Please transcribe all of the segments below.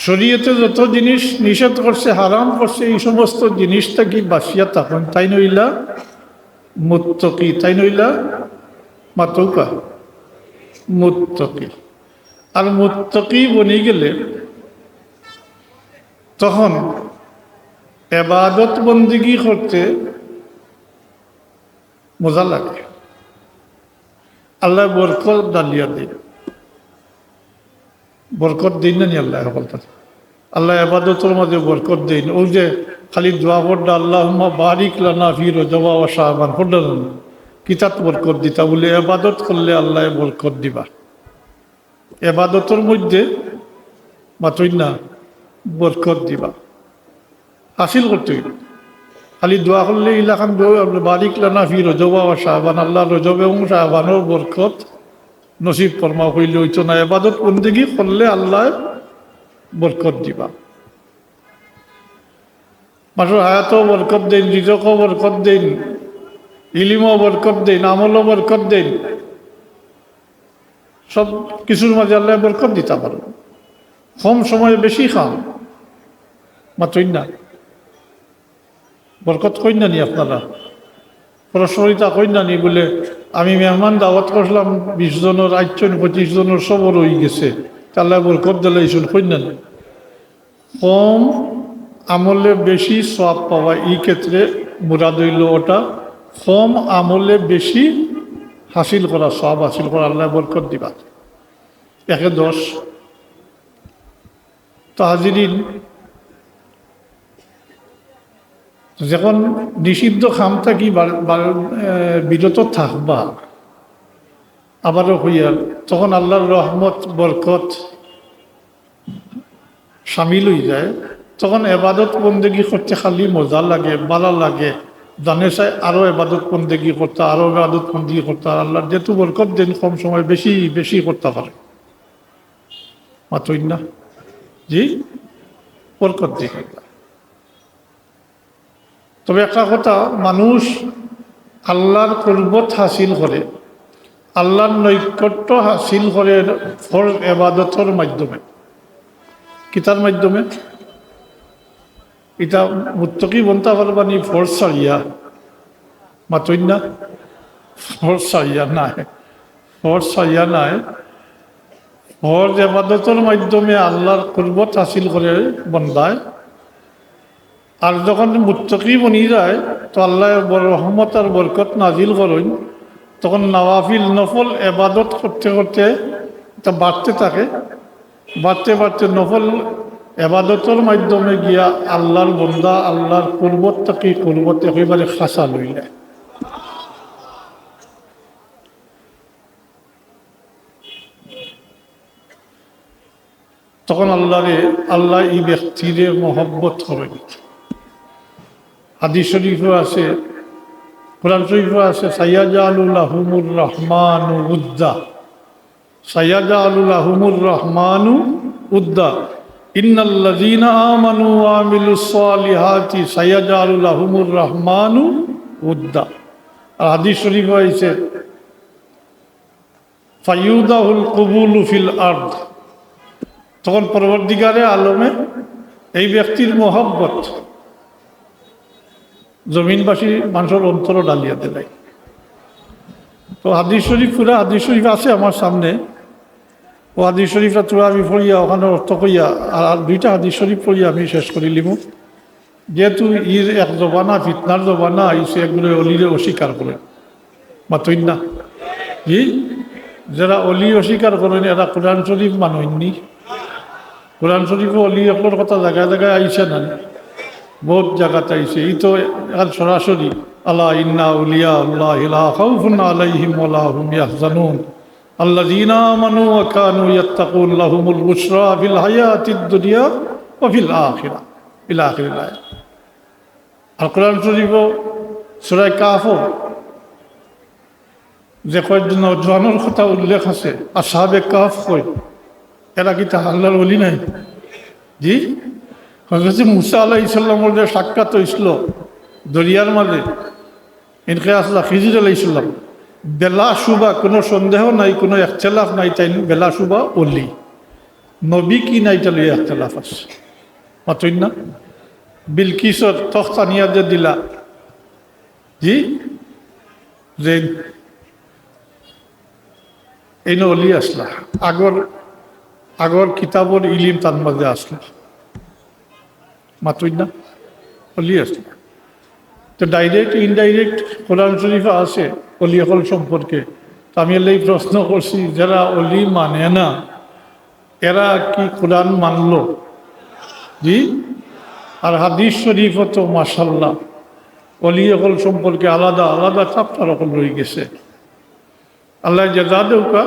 শরীয়তে যত জিনিস নিষেধ করছে, হারাম করছে, এই সমস্ত জিনিসটা কি বাসিয়া থাকুন, তাই নইলা মুত্তকি, তাই নইলা মাতৌকা মুত্তকি। আর মুত্তকি বনে গেলে তখন এবাদত বন্দিগি করতে মজা লাগে, আল্লাহ বরকত ডালিয়া দিন, বরকত দিন না নি আল্লাহ বলতে, আল্লাহ এবাদতের মাঝে বরকত দিন। ওই যে খালি দোয়া পড়া আল্লাহুম্মা বারিক লানা ফি রজব ওয়া শাবান পড়া না, কিতাব বরকত দিতা বলে এবাদত করলে আল্লাহ বরকত দিবা। এবাদতের মধ্যে মাতই না বরকত দিবা, হাসিল করতে হইব। খালি দোয়া করলে ইলাখান বারিক লানা ফি রজব ওয়া শাবান, আল্লাহ রজব এবং শাবানের বরকত নসিব ফরমা হইলে হইতো না। এবাদত বন্দেগী করলে আল্লাহ বরকত দিবা। মানুষের হায়াতও বরকত দেন, রিজকও বরকত দেন, ইলিমও বরকত দেন, আমলও বরকত দেন, সব কিছুর মাঝে আল্লাহ বরকত দিতে পারো। কম সময়ে বেশি খাম, মাতই না বরকত কই না নি আপনারা পরস্পরিতা কই না নি বলে আমি মেহমান দাওয়াত করলাম 20 জনের 8 জন 25 জনের সবর হয়ে গেছে, তাহলে বরকত দিলে এইসব কই না নি। কম আমলে বেশি সওয়াব পাওয়া, এই ক্ষেত্রে মুরাদ হইল ওটা, কম আমলে বেশি হাসিল করা, সওয়াব হাসিল করা, আল্লাহ বরকত দিবা। 1-10 তো হাজিরিন, যখন নিষিদ্ধ খাম থাকি বিরত থাকবা আবারও হইয়া, তখন আল্লাহর রহমত বরকত সামিল হয়ে যায়। তখন এবাদত বন্দেগী করতে খালি মজা লাগে, ভালো লাগে, জানে চাই আরও এবাদত বন্দেগী করতে, আরও এবাদত বন্দেগী করতে। আর আল্লাহর যেহেতু বরকত দেন, কম সময় বেশি বেশি করতে পারে, মাতই না জি বরকত দিন। তবে একটা কথা, মানুষ আল্লাহর কুরবত হাসিল করে, আল্লাহর নৈকট্য হাসিল করে ফরজ এবাদতের মাধ্যমে। কিতার মাধ্যমে? এটা মুত্তকি বনতে পারবানি ফরজ সারিয়া, মাতই না ফরজ সারিয়া নাই, ফরজ সারিয়া নাই, ফরজ এবাদতের মাধ্যমে আল্লাহর কুরবত হাসিল করে বন্দায়। আর যখন মুত্তকি বনি যায়, তো আল্লাহ রহমত আর বরকত নাজিল করেন, তখন নওয়াফিল নফল এবাদত করতে করতে এটা বাড়তে থাকে, বাড়তে বাড়তে নফল এবাদতের মাধ্যমে গিয়া আল্লাহর বন্দা আল্লাহর কুরবত থেকে কুরবত একেবারে খাসা লইলে। তখন আল্লাহ এই ব্যক্তিরে মহব্বত করেন। হাদিস শরীফও আছে, কোরআন শরীফও আছে, সাইয়াজালু লাহুমুর রহমানু উদ্দা, সাইয়াজালু লাহুমুর রহমানু উদ্দা, ইন্নাল্লাযীনা আমানু ওয়া আমিলুস সালিহাতি সাইয়াজালু লাহুমুর রহমানু উদ্দা। আর হাদিস শরীফও আছে, ফায়ুদাহুল কবুলু ফিল আরদ, তখন পরবর্তীকারে আলমে এই ব্যক্তির মহব্বত জমিনবাসী মানুষের অন্তর ডালিয়া দেয়। তো হাদিস শরীফ, পুরা হাদিস শরীফ আছে আমার সামনে, ও হাদিস শরীফটা তোরা আমি পড়িয়া ওখানে অর্থ করিয়া আর 2টা হাদিস শরীফ পড়িয়া আমি শেষ করি লিমু। যেহেতু ইর এক জবানা, ফিতনার জবানা আইসে, এগুলো অলিরে অস্বীকার করেন, মাতই না জি। যারা অলি অস্বীকার করেন এরা কোরআন শরীফ মাননি। কোরআন শরীফও অলি একলোর কথা জায়গায় জায়গায় আইসে না, বহুত জায়গাতে আইসে। এই তো এখন সরাসরি আল্লাহ ইন্না উলিয়া আল্লাহ লা খাউফুন আলাইহিম ওয়া লা হুম ইয়াহজানুন আল্লাযীনা আমানু ওয়া কানু ইয়াত্তাকুন লাহুমুল বুশরা ফিল হায়াতিদ দুনিয়া ওয়া ফিল আখিরাহ ইলা আখিরিল আয়াত। আর কোরআন শরীফও সূরা কাহফও যে কয়েকজন নওজওয়ানের কথা উল্লেখ আছে, আসহাবে কাহফ কই, এরা কি তা আল্লাহর ওলি নাই জি? হযরত মুসা আলাইহিস সালামের যে সাক্ষাৎ হয়েছিল দরিয়ার মাঝে, ইনকে আসলা খিজির আলাইহিস সালাম, বেলা শুবা কোনো সন্দেহ নাই, কোনো একচেলাফ নাই, তাই বেলা শুবা ওলি। নবী কি না এটা লইয়া ইখতিলাফ আছে মাতইন না বিলকিসর তখতা নিয়া যে দিলা জি যে এই অলি আসলা আগর কিতাবর ইলিম তার মধ্যে আসলা মাতইন না অলি আসলা তো ডাইরেক্ট ইনডাইরেক্ট কোরআন শরীফে আছে অলি হল সম্পর্কে তো আমি এই প্রশ্ন করছি যারা অলি মানে না এরা কি কোরআন মানল জি আর হাদিস শরীফ তো মাশাল্লাহ অলি হল সম্পর্কে আলাদা আলাদা চাপ্টার রকম রয়ে গেছে আল্লাহ জাযা দেউকা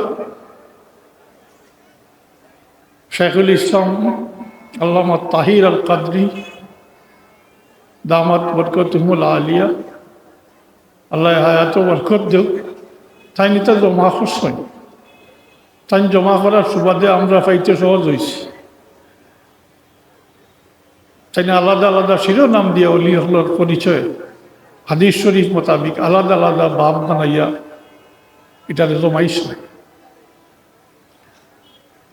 শেখুল ইসলাম আল্লামা তাহির আল কাদরি দামাত বরকতুহুল আলিয়া আল্লাহ হায়াত বরকত দেউক তাই নিতে জমা করছেন তাই জমা করার সুবাদে আমরা পাইতে সহজ হয়েছি তাই না আলাদা আলাদা শিরোনাম দিয়ে অলি হলোর পরিচয় হাদিস শরীফ মোতাবিক আলাদা আলাদা বাপ বানাইয়া এটাতে জমাইছ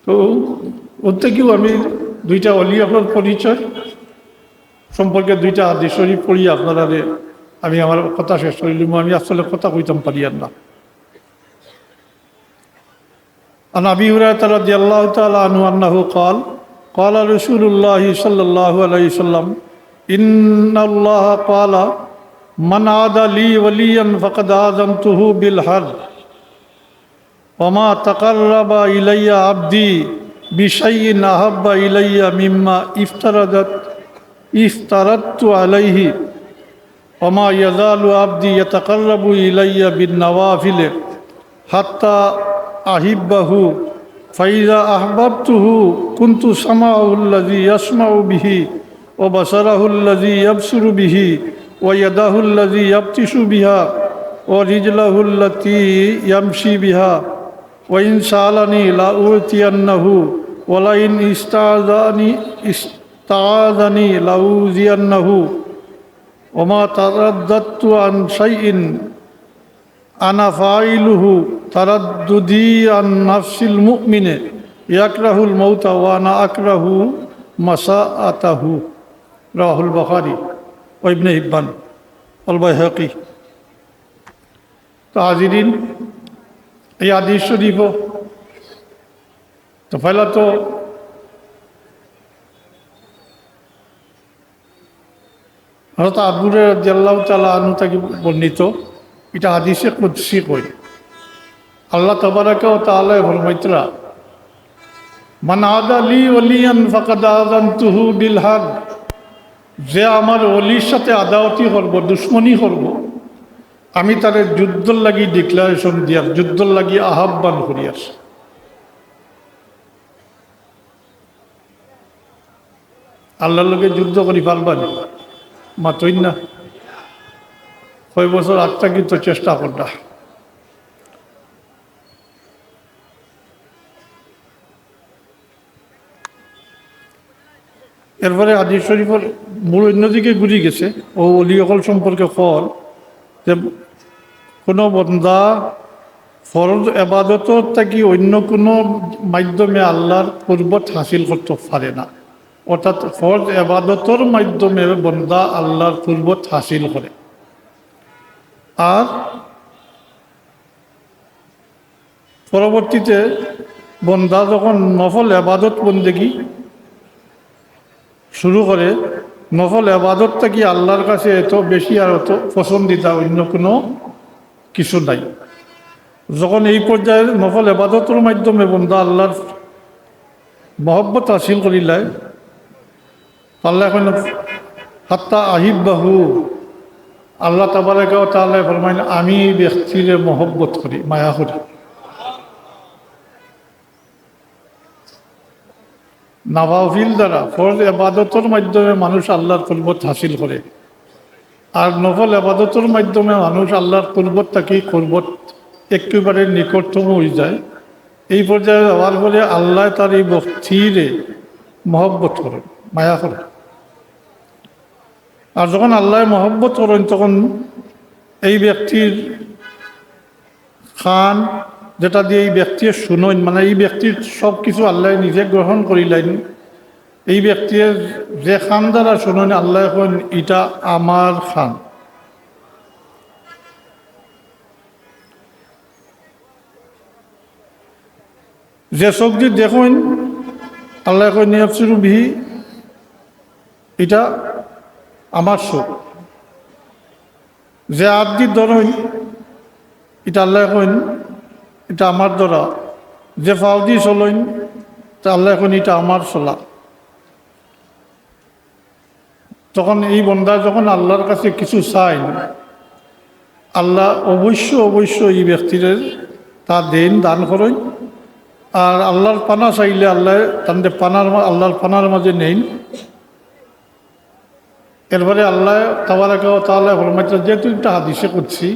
তো ওর থেকেও আমি দুইটা অলি হলোর পরিচয় সম্পর্কে দুইটা হাদিস শরীফ পড়ি আপনারা আমি আমার কথা শেষ করিলাম আমি আসলে কথা কইতাম পারি আর না عن أبي هريرة رضي الله تعالى عنه أنه قال قال رسول الله صلى الله عليه وسلم إن الله قال من عادى لي وليا فقد آذنته بالحرب وما تقرب إلي عبدي بشيء أحب إلي مما افترضت عليه وما يزال عبدي يتقرب إلي بالنوافل حتى أحبه فإذا أحببته كنت سمعه الذي يسمع به وبصره الذي يبصر به ويده الذي يبطش بها ورجله التي يمشي بها وإن سألني لأعطينه ولئن استعاذني لأوذينه وما ترددت عن شيء أنا فاعله ترددي عن نفس المؤمن يكره الموت وأنا أكره مساءته رواه البخاري وابن حبان والبيهقي তো হাজিরিন এই হাদিস শরীফ তো পহলা তো হযরত আবু হুরায়রা রাদিয়াল্লাহু তাআলা আনহু থেকে বর্ণিত এটা হাদিসে কুদসি কই আল্লাহ তাবারাকা ওয়া তাআলা ফরমাইতরা মান আদা লি ওয়ালিয়ান ফাকাদ আযানতুহু বিল হাদ যে আমার ওলির সাথে আদাওয়াতি করব দুশমনি করব আমি তারে যুদ্ধর লাগি ডিক্লারেশন দিয়ার যুদ্ধর লাগি আহ্বান করিয়ার আল্লাহর লগে যুদ্ধ করি পারবান মাতইন না কয় বছর আগটা কিন্তু চেষ্টা করলা এরপরে হাদিস শরীফের মূল অন্যদিকে ঘুরে গেছে ও অলি অকল সম্পর্কে কল যে কোনো বন্দা ফরজ এবাদতর থাকি অন্য কোনো মাধ্যমে আল্লাহর কুরবত হাসিল করতে পারে না অর্থাৎ ফরজ এবাদতর মাধ্যমে বন্দা আল্লাহর কুরবত হাসিল করে আর পরবর্তীতে বন্দা যখন নফল এবাদত বন্দেগী শুরু করে নফল এবাদত থেকে আল্লাহর কাছে এত বেশি আর অত পছন্দিতা অন্য কোনো কিছু নাই যখন এই পর্যায়ে নফল এবাদতের মাধ্যমে বন্দা আল্লাহর মহব্বত হাসিল করিলায় আল্লাহ এখন হাত্তা আহিব্বাহু আল্লাহ তাবারাকা ওয়া তাআলা ফরমাইন আমি ব্যক্তির মহব্বত করি মায়া করি নওয়াফিল দ্বারা ফরজ ইবাদতের মাধ্যমে মানুষ আল্লাহর কুরবত হাসিল করে আর নফল ইবাদতের মাধ্যমে মানুষ আল্লাহর কুরবত থাকি কুরবত একেবারে নিকটতম হয়ে যায় এই পর্যায়ে যাওয়ার পরে আল্লাহ তার এই ব্যক্তিরে মহব্বত করেন মায়া করেন আর যখন আল্লাহ মহব্বত করেন তখন এই ব্যক্তির খান যেটা দিয়ে এই ব্যক্তির শুনইন, মানে এই ব্যক্তির সব কিছু আল্লাহ নিজে গ্রহণ করিলেন, এই ব্যক্তির যে খান দ্বারা শুনইন আল্লাহ এখন এটা আমার খান। যে চোখ দিয়ে দেখুন আল্লাহ কই নিয়াবসিরু বিহি, এটা আমার চোখ। যে হাত দিয়ে ধরুন এটা আল্লাহ কইন এটা আমার ধরা। যে ফাও দিয়ে চলইন তা আল্লাহ কইন এটা আমার চলা। তখন এই বন্দা যখন আল্লাহর কাছে কিছু চাই, আল্লাহ অবশ্য এই ব্যক্তির তা দেন, দান করেন। আর আল্লাহর পানা চাইলে আল্লাহ তাদের আল্লাহর পানার মাঝে নেই। এরপরে আল্লাহ তাবারাকা ওয়া তাআলা ফরমাইতেন, যেহেতু একটা হাদিসে করছি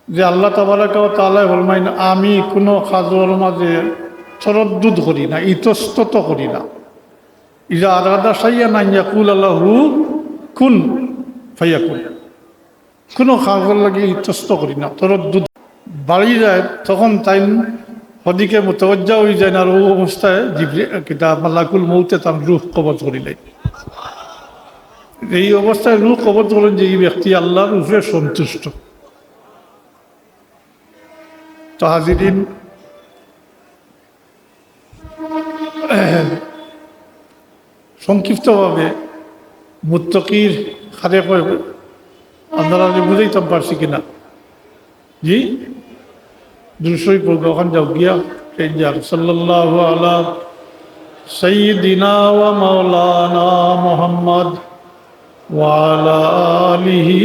যে আল্লাহ তাবারাকা ওয়া তাআলা ফরমাইন, আমি কোনো কাজের মাঝে তরদ্দুদ করি না, ইতস্তত করি না। ইজা আরাদা শাইআন আন ইয়াকুল লাহু কুন ফায়াকুন। কোনো কাজের লাগে ইতস্ত করি না, তরদ্দুদ বাড়ি যায় তখন তাই হদিকে মুতাওয়াজ্জা হয়ে যায় না। আর ও অবস্থায় কিতাব মালাকুল মৌতে তার রূহ কবজ করিলেন। এই অবস্থায় রূহ কবজ করেন যে এই ব্যক্তি আল্লাহর উপরে সন্তুষ্ট। তো হাজিরিন, সংক্ষিপ্তভাবে মুত্তাকির খারে আপনারা বুঝাইতাম পারছি কিনা? জি, দুশোই ওখান যাও গিয়া যার সাল্লাল্লাহু আলা সাইয়্যিদিনা ওয়া মাওলানা মুহাম্মদ ওয়া আলা আলিহি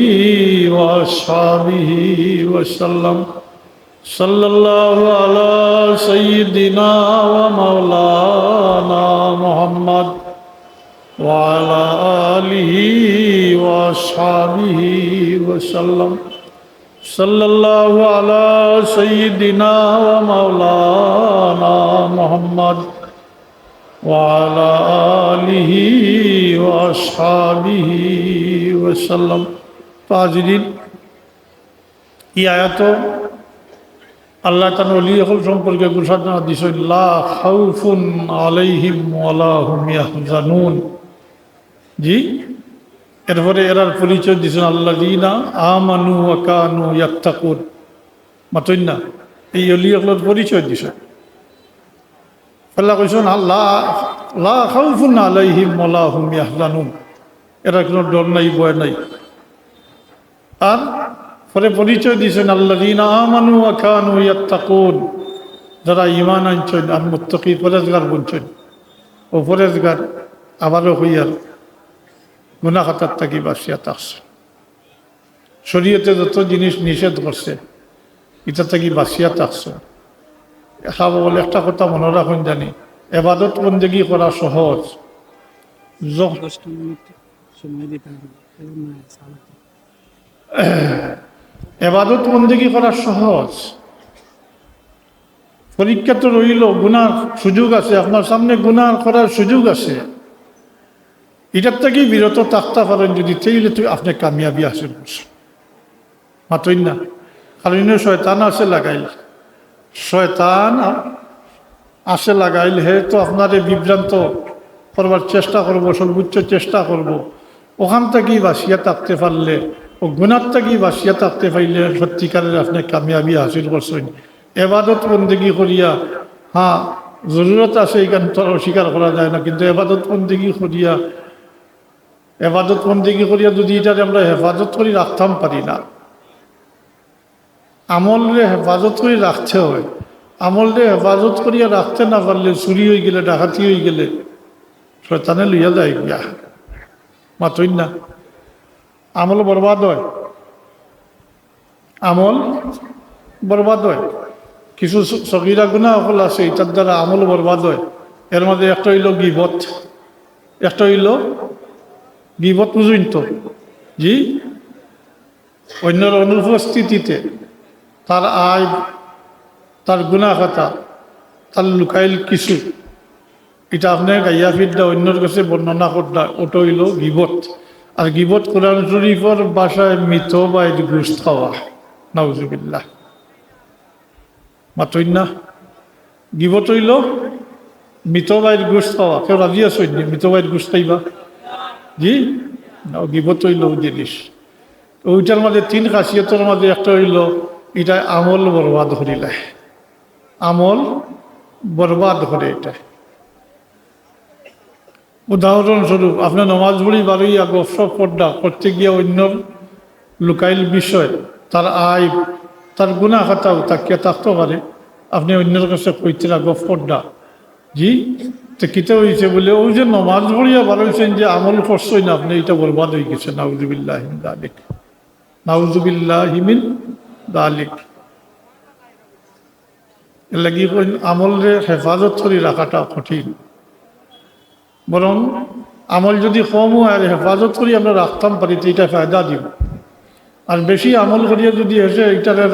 ওয়া আসহাবিহি ওয়া সাল্লাম। সাল্লাল্লাহু আলা সাইয়্যিদিনা ওয়া মাওলানা মুহাম্মদ ওয়া আলা আলিহি ওয়া আসহাবিহি ওয়া সাল্লাম। সাল্লাল্লাহু আলা সাইয়্যিদিনা ওয়া মাওলানা মুহাম্মদ ওয়া আলা আলিহি ওয়া আসহাবিহি ওয়া সাল্লাম। হাজিরিন, এই আয়াত আল্লাহ তাআলা ওলিয়াকুল সম্পর্কে ঘোষণা দিয়েছেন, লা খাউফুন আলাইহিম ওয়া লা হুম ইয়াহজানুন। জি, এরপরে এরার পরিচয় দিয়েছেন আল্লাযীনা আমানু ওয়া কানু ইয়াত্তাকুন। মাতইন না, এই ওলিয়াকুলের পরিচয় দিয়েছেন। আল্লাহ কইছেন লা খাউফুন আলাইহিম ওয়া লা হুম ইয়াহজানুন, এরা কোনো ডর নাই, ভয় নাই। আর পরে পরিচয় দিয়েছেন আল্লাযীনা আমানু ওয়া কানু ইয়াত্তাকুন, যারা ঈমান আনছেন আর মুত্তাকি পরেজগার বনছেন। ও পরেজগার আবারও হইয়ার গুনাহ খাতার থাকি বাঁচিয়া থাকছে। শরীয়তে যত জিনিস নিষেধ করছে এটা থাকি বাঁচিয়া থাকছে। খাবো বলে একটা কথা মনে রাখুন, জানি এবাদত বন্দেগি করা সহজ। এবাদত বন্দেগি করা সহজ। পরীক্ষা তো রইল, গুনার সুযোগ আছে, আপনার সামনে গুনাহ করার সুযোগ আছে। এটার থেকেই বিরত থাকতে পারেন যদি, চাইলে তুই আপনি কামিয়াবি হাসিল করছেন। মাতই না, কারণ শয়তান আছে লাগাইল, শয়তান আসে লাগাইল, হে তো আপনারে বিভ্রান্ত করবার চেষ্টা করব, সর্বোচ্চ চেষ্টা করব। ওখান থেকেই বাঁচিয়া থাকতে পারলে, ও গুনার থেকেই বাঁচিয়া থাকতে পারলে সত্যিকারের আপনি কামিয়াবি হাসিল করছেন। এবাদত বন্দেগি করিয়া, হ্যাঁ জরুরত আছে, এইখান তো অস্বীকার করা যায় না, কিন্তু এবাদত বন্দেগি করিয়া যদি এটারে আমরা হেফাজত করে রাখতাম পারি না, আমলরে হেফাজত করে রাখতে হয়। আমলরে হেফাজত করিয়া রাখতে না পারলে, চুরি হয়ে গেলে, ডাকাতি হয়ে গেলে শয়তানে লইয়া যায় গিয়া। মাতই না, আমল বরবাদ হয়, আমল বরবাদ হয়। কিছু সগীরা গুনাহ হল আছে, এটার দ্বারা আমল বরবাদ হয়। এর মধ্যে একটা হইল গীবত, একটা হইল গীবত বুঝুন তো। জি, অন্যের অনুপস্থিতিতে তার আয়, তার গুনাহ কথা, তার লুকাইল কিছু, এটা আপনার গাইয়া ফিরদা অন্যের কাছে বর্ণনা করদা, ওটা হইল গীবত। আর গীবত কোরআন শরীফের ভাষায় মৃত বা ঘুষ খাওয়া, নাউজুবিল্লাহ। মাতই না গিবত হইল মৃতবাইর গোস খাওয়া। কেউ রাজি আছেন মৃতবাইর গোস খাইবা? জি না, গিবত হইল জিনিস। ওইটার মাঝে তিন খাসিয়তের মাঝে একটা হইল এটা আমল বরবাদ করিলায়, আমল বরবাদ করে এটা। উদাহরণস্বরূপ আপনার নমাজ পড়ি বারোইয়া গফসপ পর্দা করতে গিয়ে অন্যর লুকাইল বিষয়, তার আয় তার গুণা খাতাও তাকিয়া থাকতে পারে, আপনি অন্যের কাছে কইতেরা গফ পর্দা জি তো কিতে হয়েছে বলে ওই যে নমাজ পড়িয়া বারোইছেন যে আমল করছই না আপনি, এটা বরবাদ হয়ে গেছে। নাউজুবিল্লাহ মিন যালিক, নাউজুবিল্লাহ মিন যালিক। এর লাগি আমলের হেফাজত করে রাখাটা কঠিন, বরং আমল যদি কম হয় আর হেফাজত করি আমরা রাখতাম পারি তো এটা ফায়দা দিব। আর বেশি আমল করিয়া যদি এসে এটাকে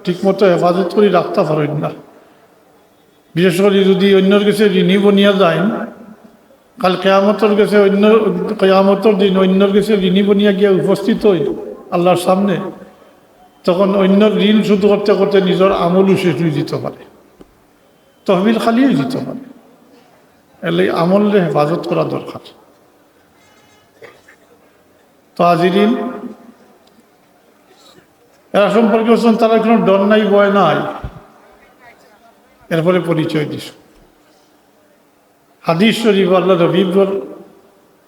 ঠিকমতো হেফাজত করে রাখতে পারেন না, বিশেষ করে যদি অন্যর কাছে ঋণী বনিয়া যায়, কাল কেয়ামতের কাছে কেয়ামতের দিন অন্যর কাছে ঋণী বনিয়া গিয়া উপস্থিত হই আল্লাহর সামনে, তখন অন্যর ঋণ শোধ করতে করতে নিজের আমলও শেষ হয়ে যেতে পারে, তহবিল খালি হয়ে যেতে পারে। এলে আমলের হেফাজত করা দরকার। তো আজিরিন এরা সম্পর্কে হচ্ছেন তারা কোনো ডর নাই ভয় নাই, এরপরে পরিচয় দিস। হাদিস শরীফ আল্লাহ রবিবর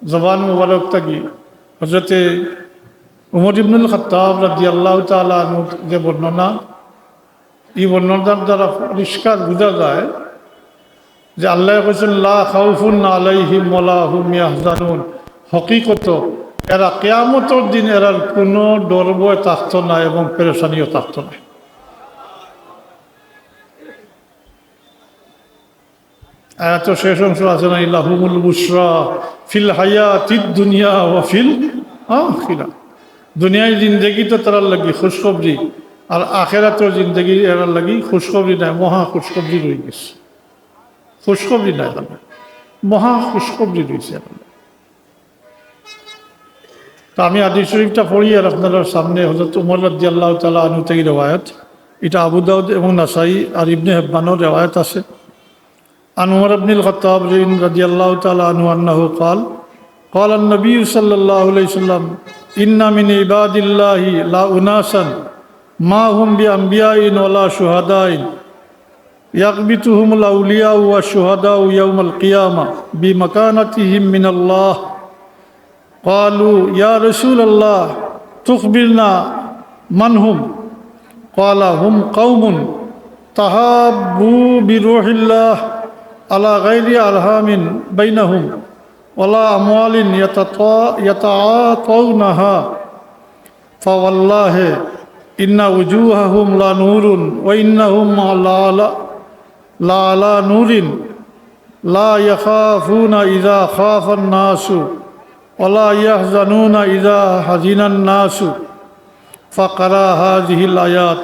জবান মুবারক থাকি হজরতে উমর ইবনুল খাত্তাব রাদিয়াল্লাহু তাআলা আনহু যে বর্ণনা, এই বর্ণনার দ্বারা পরিষ্কার বোঝা যায় যে আল্লাহ কইছেন লা খাউফুন আলাইহিম ওয়ালা হুম ইয়াহজানুন, হকিকত এরা কিয়ামতের দিন এরার কোনো ডর ভয় থাকতো না এবং পেরেশানিও থাকতো না। আয়াত শেষ অংশ আছে না, লাহুমুল বুশরা ফিল হায়াতিদ দুনিয়া ওয়া ফিল আখিরা, দুনিয়ায় জিন্দগি তো তার লাগি খুশখবরি, আর আখেরাতের জিন্দগি এরার লাগি খুশখবরি নাই, মহা খুশখবরি রয়ে গেছে। খুশখবরি নাই, মহা খুশখবরি রয়েছে। তো আমি হাদিস শরীফটা পড়ি আর আপনাদের সামনে হযরত উমর রাদিয়াল্লাহু তাআলা আনহু থেকে রিওয়ায়াত, এটা আবু দাউদ এবং নাসাই আর ইবনে হিব্বানের রিওয়ায়াত আছে। আন উমর ইবনুল খাত্তাব রাদিয়াল্লাহু তাআলা আনহু আন্নাহু قال قال النبي صلى الله عليه وسلم إن من عباد الله لا أناسا ما هم بأنبياء ولا شهداء يغبطهم الأولياء والشهداء يوم القيامة بمكانتهم من الله قالوا يا رسول الله تخبرنا من هم قال هم قوم تحابوا بروح الله على غير أرحام بينهم ولا أموال يتعاطونها فوالله إن وجوههم لنور وإنهم على نور لا يخافون إذا خاف الناس ولا يحزنون إذا حزن الناس فقرأ هذه الآيات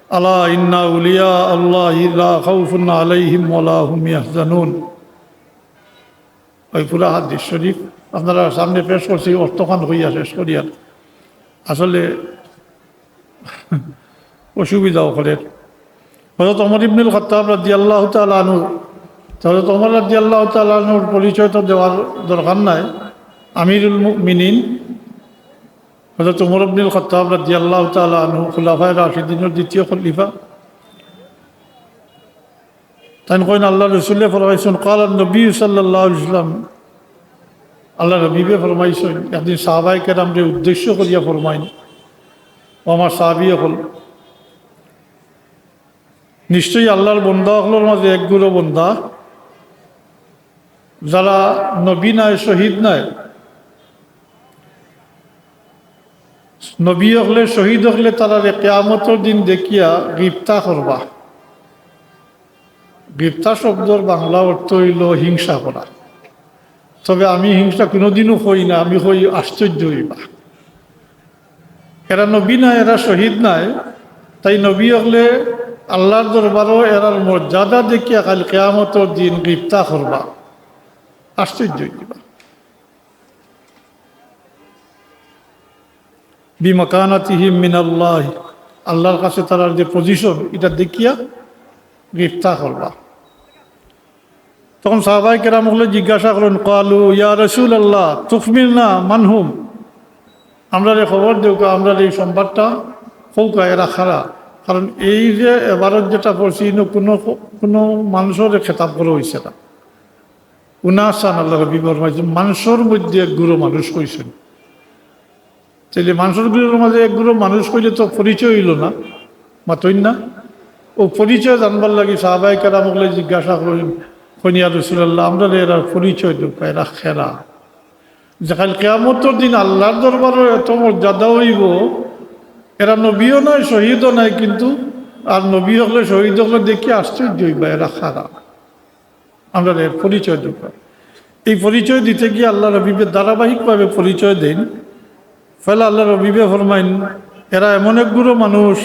ألا إن أولياء الله لا خوف عليهم ولا هم يحزنون। ওই পুরা হাদিস শরীফ আপনারা সামনে পেশ করছি, অর্থখান হইয়া শেষ করিয়া আসলে অসুবিধাও করেন। হযরত ওমর ইবনুল খাত্তাব রাদিয়াল্লাহু তাআলা আনহু, হযরত ওমর রাদিয়াল্লাহু তাআলা আনহুর পরিচয় তো দেওয়ার দরকার নাই। আমিরুল মুমিনিন হযরত ওমর ইবনুল খাত্তাব রাদিয়াল্লাহু তাআলা আনহু খুলাফায়ে রাশিদিনের দ্বিতীয় খলিফা। তাই কইন আল্লাহ রাসূল ফরমাইছেন قال النبي صلى الله عليه وسلم, আল্লাহ নবীবে ফরমাইছেন, একদিন সাহাবায়ে কেরামকে উদ্দেশ্য করিয়া ফরমাইন, ও আমার সাহাবী হল, নিশ্চয়ই আল্লাহর বান্দা হলোর মাঝে একগুলো বান্দা যারা নবী নাই শহীদ নাই, নবী হলে শহীদ হলে তারা কিয়ামতের দিন দেখিয়া গ্রেফতা করবা। গ্রেফতা শব্দর বাংলা অর্থ হইল হিংসা করা, তবে আমি হিংসা কোনোদিনও হই না, আমি হই আশ্চর্য হইবা। এরা নবী নাই, এরা শহীদ নাই, তাই নবী হলে আল্লাহর দরবারও এরার মর্যাদা দেখিয়া কাল কিয়ামতের দিন গ্রেফতা করবা, আশ্চর্য হইবা। বিমাকানাতিহিম মিনাল্লাহ, আল্লাহর কাছে তার যে পজিশন এটা দেখিয়া গ্রেফতার করবা। তখন সাহাবাই কেরাম হলে জিজ্ঞাসা করেন, কালু ইয়া রাসূলাল্লাহ তুখবিরনা মানহুম, আমরা খবর দেও, আমরা এই সংবাদটা কৌকা এরা খারা। কারণ এই যে এবারত যেটা পড়ছি কোনো কোনো মানুষের খেতাব করে হয়েছে না। উনাসান আল্লাহ রবি ফরমাইছেন মানুষের মধ্যে এক গুরু মানুষ কইছেন। তাইলে মানুষের গুরুর মাঝে এক গুরু মানুষ কইলে তো পরিচয় হইল না, মাতইন না। ও পরিচয় জানবার লাগি সাহাবাই কেরাম হলে জিজ্ঞাসা করেন, ইয়া রাসূলুল্লাহ আমরা এরা পরিচয় দেব, এরা খেরা। যখন কিয়ামতের দিন আল্লাহর দরবারে এত মর্যাদা হইব, এরা নবীও নয় শহীদও নাই, কিন্তু আর নবী হলে শহীদ হলে দেখি আশ্চর্য হইবা এরা খারা। আমরা এর পরিচয় দেব। এই পরিচয় দিতে গিয়ে আল্লাহ রবিবে ধারাবাহিকভাবে পরিচয় দেন। ফলে আল্লাহ রবিবে ফরমাইন এরা এমন একগুলো মানুষ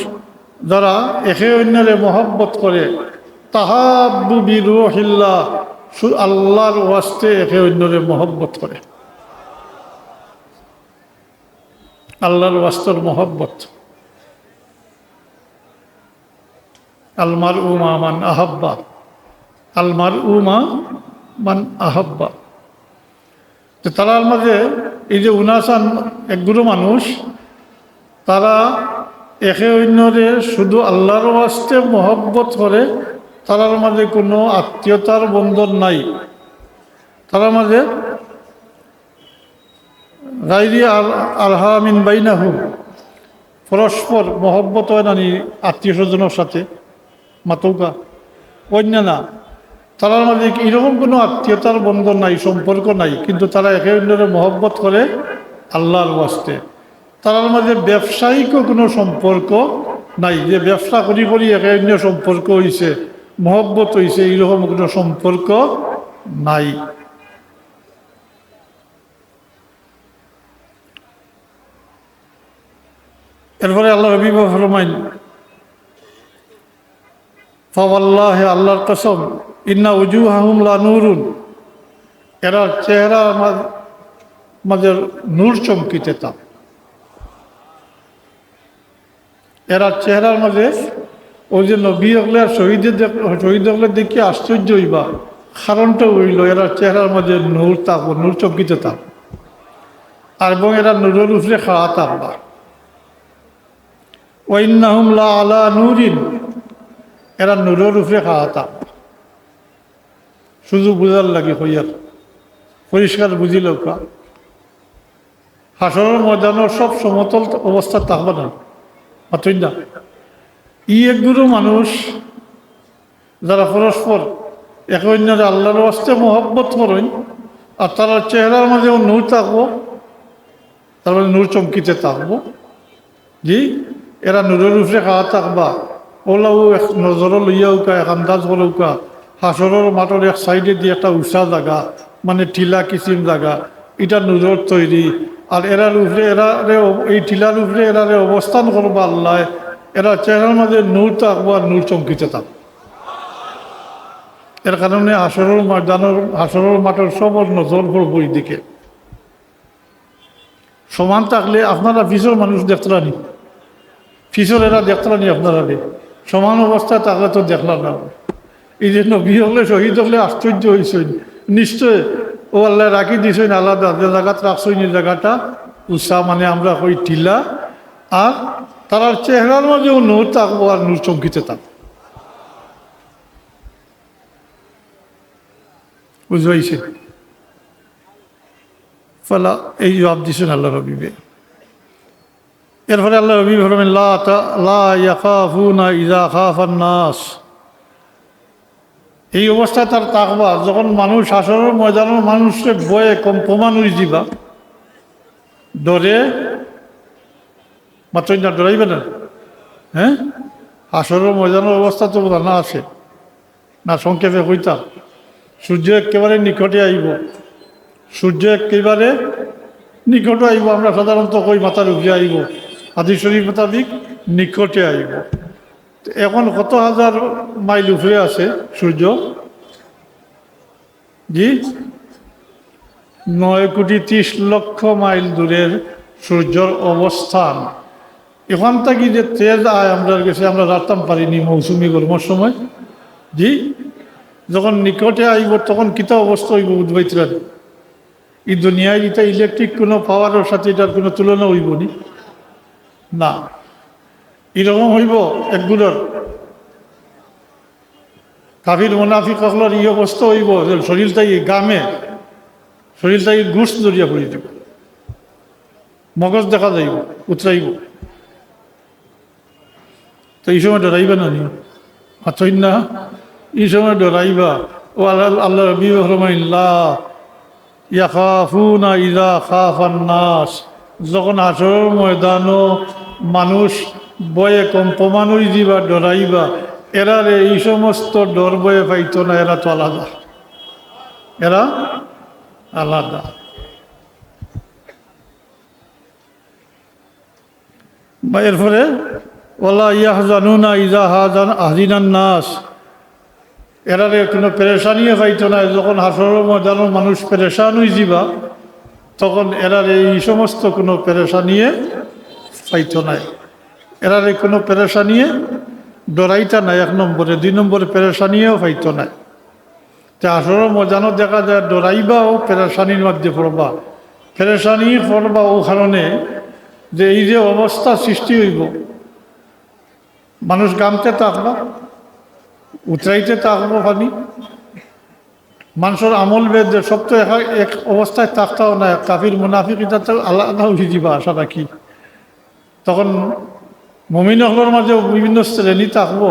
যারা একে অন্যরে মহব্বত করে, তাহাব্বু বিরূহিল্লাহ, আল্লাহর ওয়াস্তে একে অন্যরে মহব্বত করে, আল্লাহর ওয়াস্তর মহব্বত। আলমার উমা মান আহাব্বা, আলমার উমা মান আহাব্বা। তারার মাঝে এই যে উনাসান একগুলো মানুষ, তারা একে অন্যরে শুধু আল্লাহর ওয়াস্তে মহব্বত করে, তারার মাঝে কোনো আত্মীয়তার বন্ধন নাই। তারার মাঝে গায়রি আরহামিন বাইনাহুম, পরস্পর মহব্বত হয় না আত্মীয় স্বজনের সাথে মাতৌকা অন্য না। তারার মাঝে এরকম কোনো আত্মীয়তার বন্ধন নাই, সম্পর্ক নাই, কিন্তু তারা একে অন্যের মহব্বত করে আল্লাহর ওয়াস্তে। তারার মাঝে ব্যবসায়িকও কোনো সম্পর্ক নাই, যে ব্যবসা করি করি একে অন্য সম্পর্ক হয়েছে, মহব্বত হয়েছে, এইরকম কোনো সম্পর্ক নাই। এরপরে আল্লাহ রবি ফরমাইন, ফাওয়াল্লাহি আল্লাহর কসম, ইন্না উজুহাহুম লা নূরুন, এরা চেহারা মাঝে নূর চমকিতে তা, এরা চেহারার মাঝে ওই যে নবী হলে আর শহীদ হলে দেখি আশ্চর্য হইবা, কারণটা হইল এরা চেহারার মাঝে নূর থাকবো, নূর চমকিতে থাক, আর এবং এরা নূরের উপরে খাওয়া থাকবা। ওয়াইন্নাহুম লা আলা নূরিন, এরা নূরের উপরে খাওয়া থাক। শুধু বুঝার লাগে হইয়ার পরিষ্কার বুঝিল কা হাসরের ময়দানের সব সমতল অবস্থা থাকবে না, মাতই না। ই একগুলো মানুষ যারা পরস্পর একে অন্যরা আল্লাহর ওয়াস্তে মহব্বত করেন, আর তারা চেহারার মাঝেও নূর থাকবো, তার মানে নূর চমকিতে থাকবো। জি, এরা নূরের উপরে খাওয়া থাকবা। ওলাও এক নজরও লইয়াউকা, এক আন্দাজ করৌকা, হাসরের মাঠের এক সাইডে দিয়ে একটা উষা জায়গা, মানে টিলা কিসিম জায়গা, এটা নূরের তৈরি। আর এরার উপরে এরারে এই টিলার উপরে এরারে অবস্থান করবো আল্লাহ, এরা চেহারার মাঝে নূর থাকবো আর নূর চমকিতে থাকবো। এর কারণে হাসরের মাঠের সবর নজর পড়বো এই দিকে। সমান থাকলে আপনারা ফিসর মানুষ দেখতরানি, ফিসর এরা দেখতরানি আপনারা সমান অবস্থায় থাকলে তো দেখলাম না। এই যে নবী হলে শহীদ হলে আশ্চর্য হয়েছেন, নিশ্চয় ও আল্লাহ রাখি দিয়েছেন আলাদা, যে জায়গাত রাখছেন এই জায়গাটা উষা, মানে আমরা ওই টিলা, আর তার চেহারার মাঝেও নূর থাকবো আর নূর চমকিতে থাকবো। বুঝবাইছে? ফলা এই জবাব দিচ্ছেন আল্লাহ রবিবে। এরপরে আল্লাহ রবি ফরমেন লা ইয়াখাফুনা ইযা খাফান নাস, এই অবস্থায় তার তাকবা যখন মানুষ হাসরের ময়দানের মানুষের বয়ে কম্পমান হয়ে যাবা, ডরে মাত্র না, ডরাইবে না। হ্যাঁ, হাসরের ময়দানের অবস্থা তো জানা আছে না, সংক্ষেপে কইতাম। সূর্য একেবারে নিকটে আইব, সূর্য একেবারে নিকটে আইব, আমরা সাধারণত কই মাথার উপরে আইব, হাদিস শরীফ মোতাবিক নিকটে আইব। এখন কত হাজার মাইল উপরে আছে সূর্য? জি, 9,30,00,000 মাইল দূরের সূর্যর অবস্থান। এখান থেকে যে তেজ আয় আমরা গেছে, আমরা রাখতাম পারিনি মৌসুমি গরমের সময়, জি, যখন নিকটে আইব তখন কিতা অবস্থা হইব উদ্বৈতরা। এই দুনিয়ায় এটা ইলেকট্রিক কোনো পাওয়ারের সাথে এটার কোনো তুলনা হইব নি না। এরকম হইব একগুলোর কাফির মুনাফিক সকলের এই অবস্থা হইব যে শরীরটাই গামে, শরীরটাই গুছ জড়িয়া পড়ে যাব, মগজ দেখা যাইব, উতরাইব। তো এই সময় ডরাইবা না নি? আচ্ছা না, এই সময় ডরাইবা। ও আল্লাহ রবি রহমানিল্লাহ ইয়াখাফুনা ইযা খাফান নাস, যখন হাসরের ময়দানও মানুষ বয়ে কম্পমান হয়ে যাবা, ডরাইবা, এরারে এই সমস্ত ডর বয়ে পাইতো না। এরা তো আলাদা, এরা আলাদা। বা এরপরে ওয়ালা ইয়াহজানুনা ইযা হাজিনান নাস, এরারে কোনো পেরেশানিও পাইতো না। যখন হাসরের ময়দানের মানুষ পেরেশান হয়ে যাবা, তখন এরারে এই সমস্ত কোনো পেরেশানিয়ে পাইতো না। এরারে কোনো পেরেশানিয়ে ডরাইতা নাই। 1 নম্বরে। 2 নম্বরে পেরেশানিও পাইতো না। তে হাসরের ময়দানও দেখা যায় ডরাইবা ও পেরেশানির মধ্যে পড়বা। পেরেশানি পড়বা ও কারণে যে এই যে অবস্থা সৃষ্টি হইব, মানুষ গামতে থাকবা, উতরাইতে থাকবো পানি, মানুষের আমল বেদ সব তো এক অবস্থায় থাকতাও না। কাফির মুনাফিক এটা তো আলাদা হয়ে যাবা আশা রাখি। তখন মুমিন হলের মাঝে বিভিন্ন শ্রেণী থাকবো।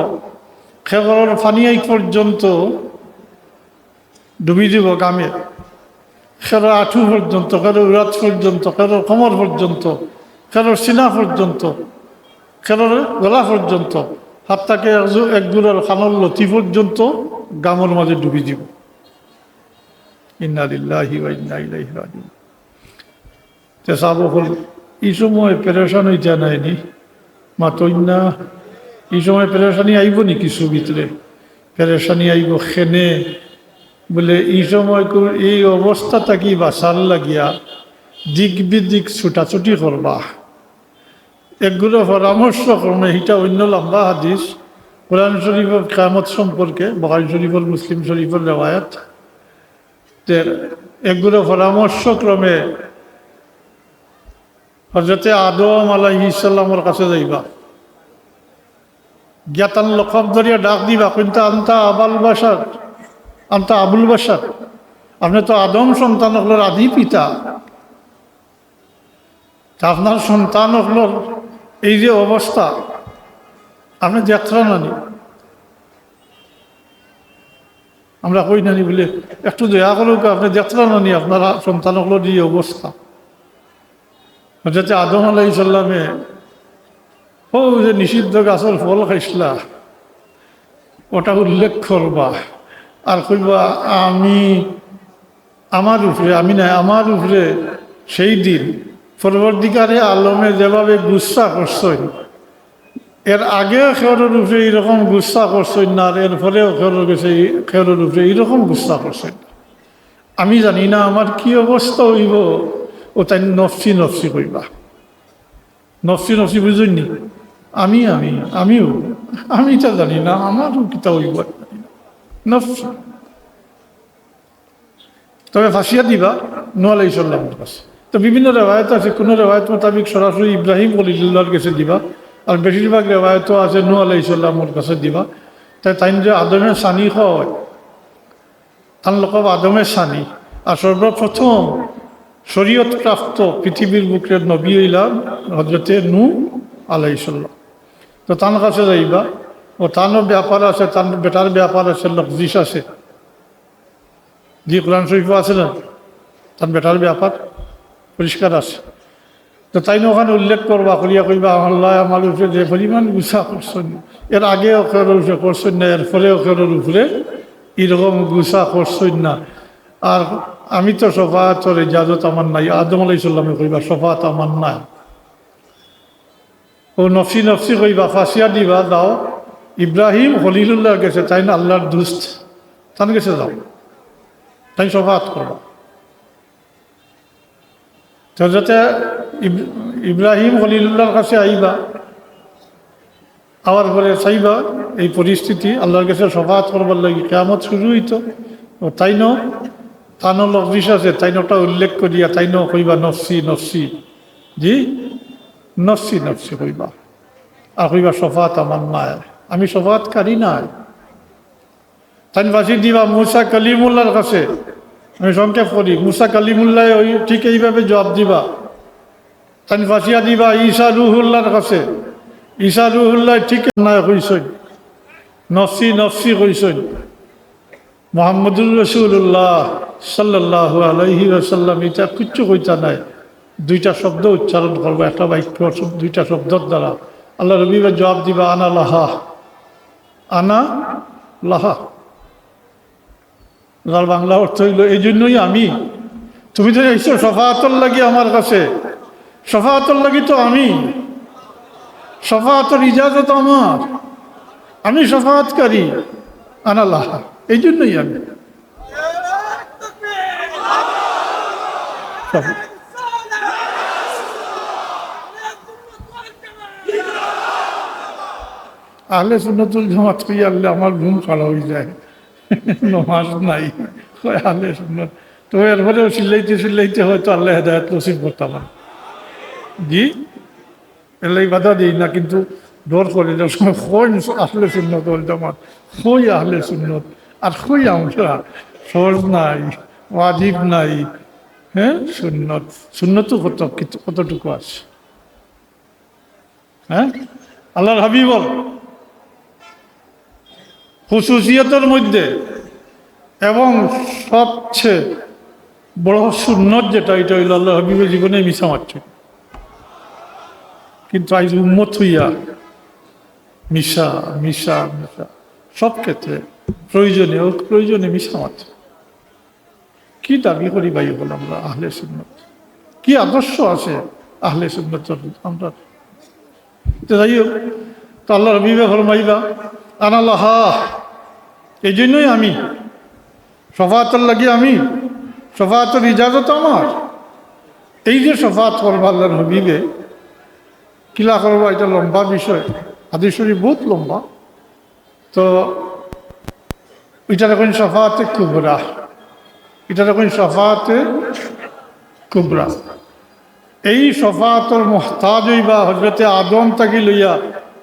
খেগরের ফানি আই পর্যন্ত ডুবি দিব গামে, খেরো আঁঠু পর্যন্ত, খেরো উরাত পর্যন্ত, খেরো কোমর পর্যন্ত, খেরো সিনা পর্যন্ত, খেরোর গলা পর্যন্ত, হাতটাকে একগুলোর খানর লতি পর্যন্ত গামের মাঝে ডুবি দিব। ইন্না লিল্লাহি ওয়া ইন্না ইলাইহি রাজিউন। হল এই সময় পেরেশান হইতে নাইনি মাতইন্না। এই সময় পেরেশানি আইব নি কিছু ভিতরে? পেরেশানি আইব খেনে বলে এই সময় এই অবস্থা থাকি বাঁচার লাগিয়া দিক বিদিক ছুটাছুটি করবা। একগুলো পরামর্শ ক্রমে, এটা অন্য লম্বা হাদিস কোরআন শরীফের কিয়ামত সম্পর্কে, বুখারী শরীফের, মুসলিম শরীফের রেওয়ায়াত। একগুলো পরামর্শ ক্রমে হযরতে আদম আলাইহিস সালামের কাছে যাইবা, জ্ঞাতান লকব ধরিয়া ডাক দিবা, কিন্তু আনতা আবাল বাশার, আনতা আবুল বাশার, আপনি তো আদম সন্তান হলোর আদি পিতা। আপনার সন্তান হলোর এই যে অবস্থা, আপনি যাত্রা নানি, আমরা কই নানি বলে একটু দয়া করুক, আপনি যাত্রা নানি, আপনারা সন্তান হলোর এই অবস্থা। যাতে আদম আলাইহিস সালামে ও যে নিষিদ্ধ গাছের ফল খাইসলা ওটা উল্লেখ করবা, আর কইবা আমি আমার উপরে, আমি না আমার উপরে সেই দিন পরবর্তীকারে আলমে যেভাবে গুচ্ছা করছেন, এর আগেও খেয়রের উপরে এইরকম গুচ্ছা করছেন না, আর এর ফলেও খেয়রের উপরে এইরকম গুচ্ছা করছেন। আমি জানি না আমার কি অবস্থা হইব। ও তাই নফসি নফসি কইবা, নফসি নফসি বুঝুননি, আমিও আমি এটা জানি না, আমারও কিতা হইব নফসি। তবে ফাঁসিয়া দিবা নূহ আলাইহিস সালামের কাছে। তো বিভিন্ন রেওয়ায়ত আছে, কোনো রেওয়ায়ত মোতাবিক সরাসরি ইব্রাহিম খলিলুল্লাহর কাছে দিবা, আর বেশিরভাগ রেওয়ায়ত আছে নূহ আলাইহিস সালামের কাছে দিবা। তাই তাই যে আদমের সানি হয়, তার লোক আদমের সানি। আর সর্বপ্রথম শরীয়ত প্রাপ্ত পৃথিবীর বুকের নবী হইলাম হযরতে নূহ আলাইহিস সালাম। তো তার কাছে যাইবা, ও তারও ব্যাপার আছে, তার বেটার ব্যাপার আছে, লফজিস আছে, যে কোরআন শরীফও আছে না, তার বেটার ব্যাপার পরিষ্কার আছে। তো তাই না ওখানে উল্লেখ করবা, করিয়া কইবা আল্লাহ আমার উপরে যে পরিমাণ গুছা করছেন, এর আগে অক্ষরের উপরে করছেন না, এর ফলে অক্ষরের উপরে এরকম গুছা করছেন না। আর আমি তো শফাআতের ইজাজত আমার নাই। আদম আলাইহিস সালামে কইবা শফাআত আমার নাই। ও নফসি নফসি কইবা, ফাঁসিয়া দিবা, দাও ইব্রাহিম খলিলুল্লাহর গেছে, তাই না আল্লাহর দুস্ত, তার গেছে যাও, তাই শফাআত করবা। তো যাতে ইব্রাহিম খলিলুল্লাহর কাছে আইবা, আবার পরে চাইবা এই পরিস্থিতি আল্লাহর কাছে শফাআত করবার লাগি কিয়ামত শুরু হইতো ও তাই ন তানো লফজিস আছে তাই নটা উল্লেখ করিয়া তাই ন কইবা নফসি নফসি জি নফসি নফসি কইবা আর কইবা শফাআত আমার নাই আমি শফাআতকারী নাই তাই বাসি দিবা মুসা কালিমুল্লাহর কাছে আমি সংক্ষেপ করি মুসা কালিমুল্লাহ ওই ঠিক এইভাবে জবাব দিবা তাই ফাঁসিয়া দিবা ঈসা রুহুল্লাহর কাছে ঈসা রুহুল্লাহ ঠিক নাই কইসেন নফসি নফসি কইসেন মুহাম্মদুর রাসূলুল্লাহ সাল্লাল্লাহু আলাইহি ওয়াসাল্লাম এটা কিচ্ছু কইতা নাই দুইটা শব্দ উচ্চারণ করবো একটা বাক্য দুইটা শব্দর দ্বারা আল্লাহ রবিবার জবাব দিবা আনা লাহা আনা লাহা যার বাংলা অর্থ হইল এই জন্যই আমি তুমি তো এইসো শফাআতর লাগি আমার কাছে শফাআতর লাগি তো আমি শফাআতর ইজাজত আমার আমি শফাআতকারী আনা লাহা এই জন্যই আমি আহলে সুন্নাতুল জামাত কইয়া আল্লাহ আমার ঘুম খাড়া হয়ে যায় নমাজ নাই আহলে সুন্নাত তো এরপরেও চিল্লাইতে হয়তো আল্লাহ হেদায়েত নসিব করতাম জি এলাই বাধা দিই না কিন্তু ডর করে কই আহলে সুন্নাত ওয়াল জামাত কই আহলে সুন্নাত আর কই আমরা ফরজ নাই ওয়াজিব নাই হ্যাঁ সুন্নত সুন্নতও কতটুকু আছে হ্যাঁ আল্লাহর হাবিবর খুশুসিয়তের মধ্যে এবং সবচেয়ে বড় সুন্নত যেটা এটা হইল আল্লাহ হাবিবের জীবনে মিশা মারছে কিন্তু আজ উম্মত হইয়া মিশা মিশা মিশা সব ক্ষেত্রে প্রয়োজনে মিশা মারছে কি দাবি করি ভাই বল আমরা আহলে সুন্নত কি আদর্শ আছে আহলে সুন্নত আমরা যাই হোক তো আল্লাহ হাবিবে ফরমাইবা আনাল্লাহা এই জন্যই আমি শফাআতর লাগি আমি শফাআতর ইজাজত আমার এই যে শফাআত করবো আল্লাহর হাবিবে কিলা করবো এটা লম্বা বিষয় হাদিস শরীফ বহুত লম্বা তো এটা এখন শফাআতে কুবরা এটা এখন শফাআতে কুবরা এই শফাআতর মুহতাজ হইবা হযরতে আদম তাকে লইয়া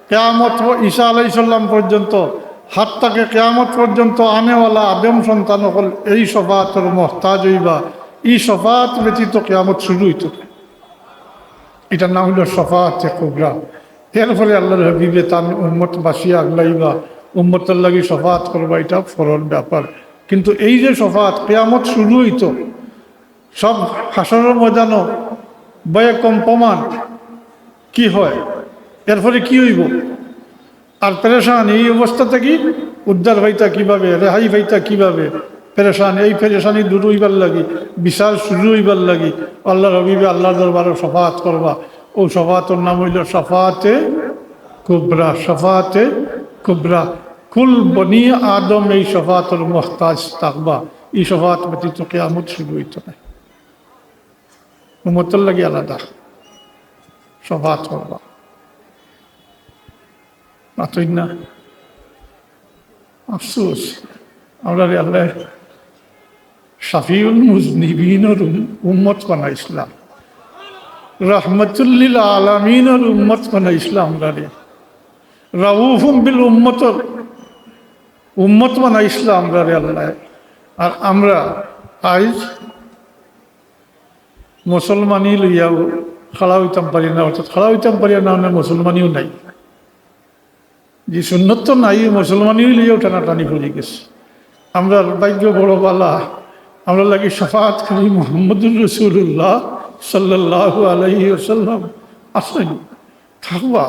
কিয়ামত ঈসা আলাইহিস সালাম পর্যন্ত হাত্তাকে কিয়ামত পর্যন্ত আনেওয়ালা আদম সন্তান হল এই শফাআতর মুহতাজ হইবা এই শফাআত ব্যতীত কিয়ামত শুরু হইত এটার নাম হইল শফাআতে কুবরা এর ফলে আল্লাহর হাবিবে তার উম্মত বাসিয়া আগলাইবা উম্মতের লাগি শফাআত করবা এটা ফরজ ব্যাপার কিন্তু এই যে শফাআত কিয়ামত শুরু হইত সব হাসরের ময়দানও বয়ে কম প্রমাণ কি হয় এর ফলে কি হইব আর পেরেশান এই অবস্থা থেকে উদ্ধার হইতা কিভাবে রেহাই হইতা কিভাবে পেরেশান এই পেরেশানি দূর হইবার লাগি বিচার শুরু হইবার লাগি আল্লাহর হাবিবে আল্লাহর দরবারে শফাআত করবা ও শফাআতের নাম হইল শফাআতে কুবরা শফাআতে কুবরা কুল বনি আদম এই শফাআতের মুহতাজ থাকবা এই শফাআত ব্যতীত কিয়ামত শুরু হইত না উম্মতের লাগি আলাদা শফাআত করবা মাতই না আফসোস আমরা আল্লাহ শাফিউল মুজনিবিনের উম্মত বানা ইসলাম রহমতুল্লিল আলামিনের উম্মত বানা ইসলাম আমরা রাউফুম বিল উম্মত বানা ইসলাম আমরা আল্লাহ আর আমরা আজ মুসলমানই লইয়াও খাড়া হইতাম পারি না অর্থাৎ খাড়া হইতাম পারি না মুসলমানিও নাই যে সুন্নত তো নাই মুসলমানই লিয়েও টানাটানি পড়ে গেছে আমরা ভাগ্য বড় বালা আমরা লাগি শফাআত করি মুহাম্মদুর রাসূলুল্লাহ সাল্লাল্লাহু আলাইহি ওয়াসাল্লাম আসেন থাকবা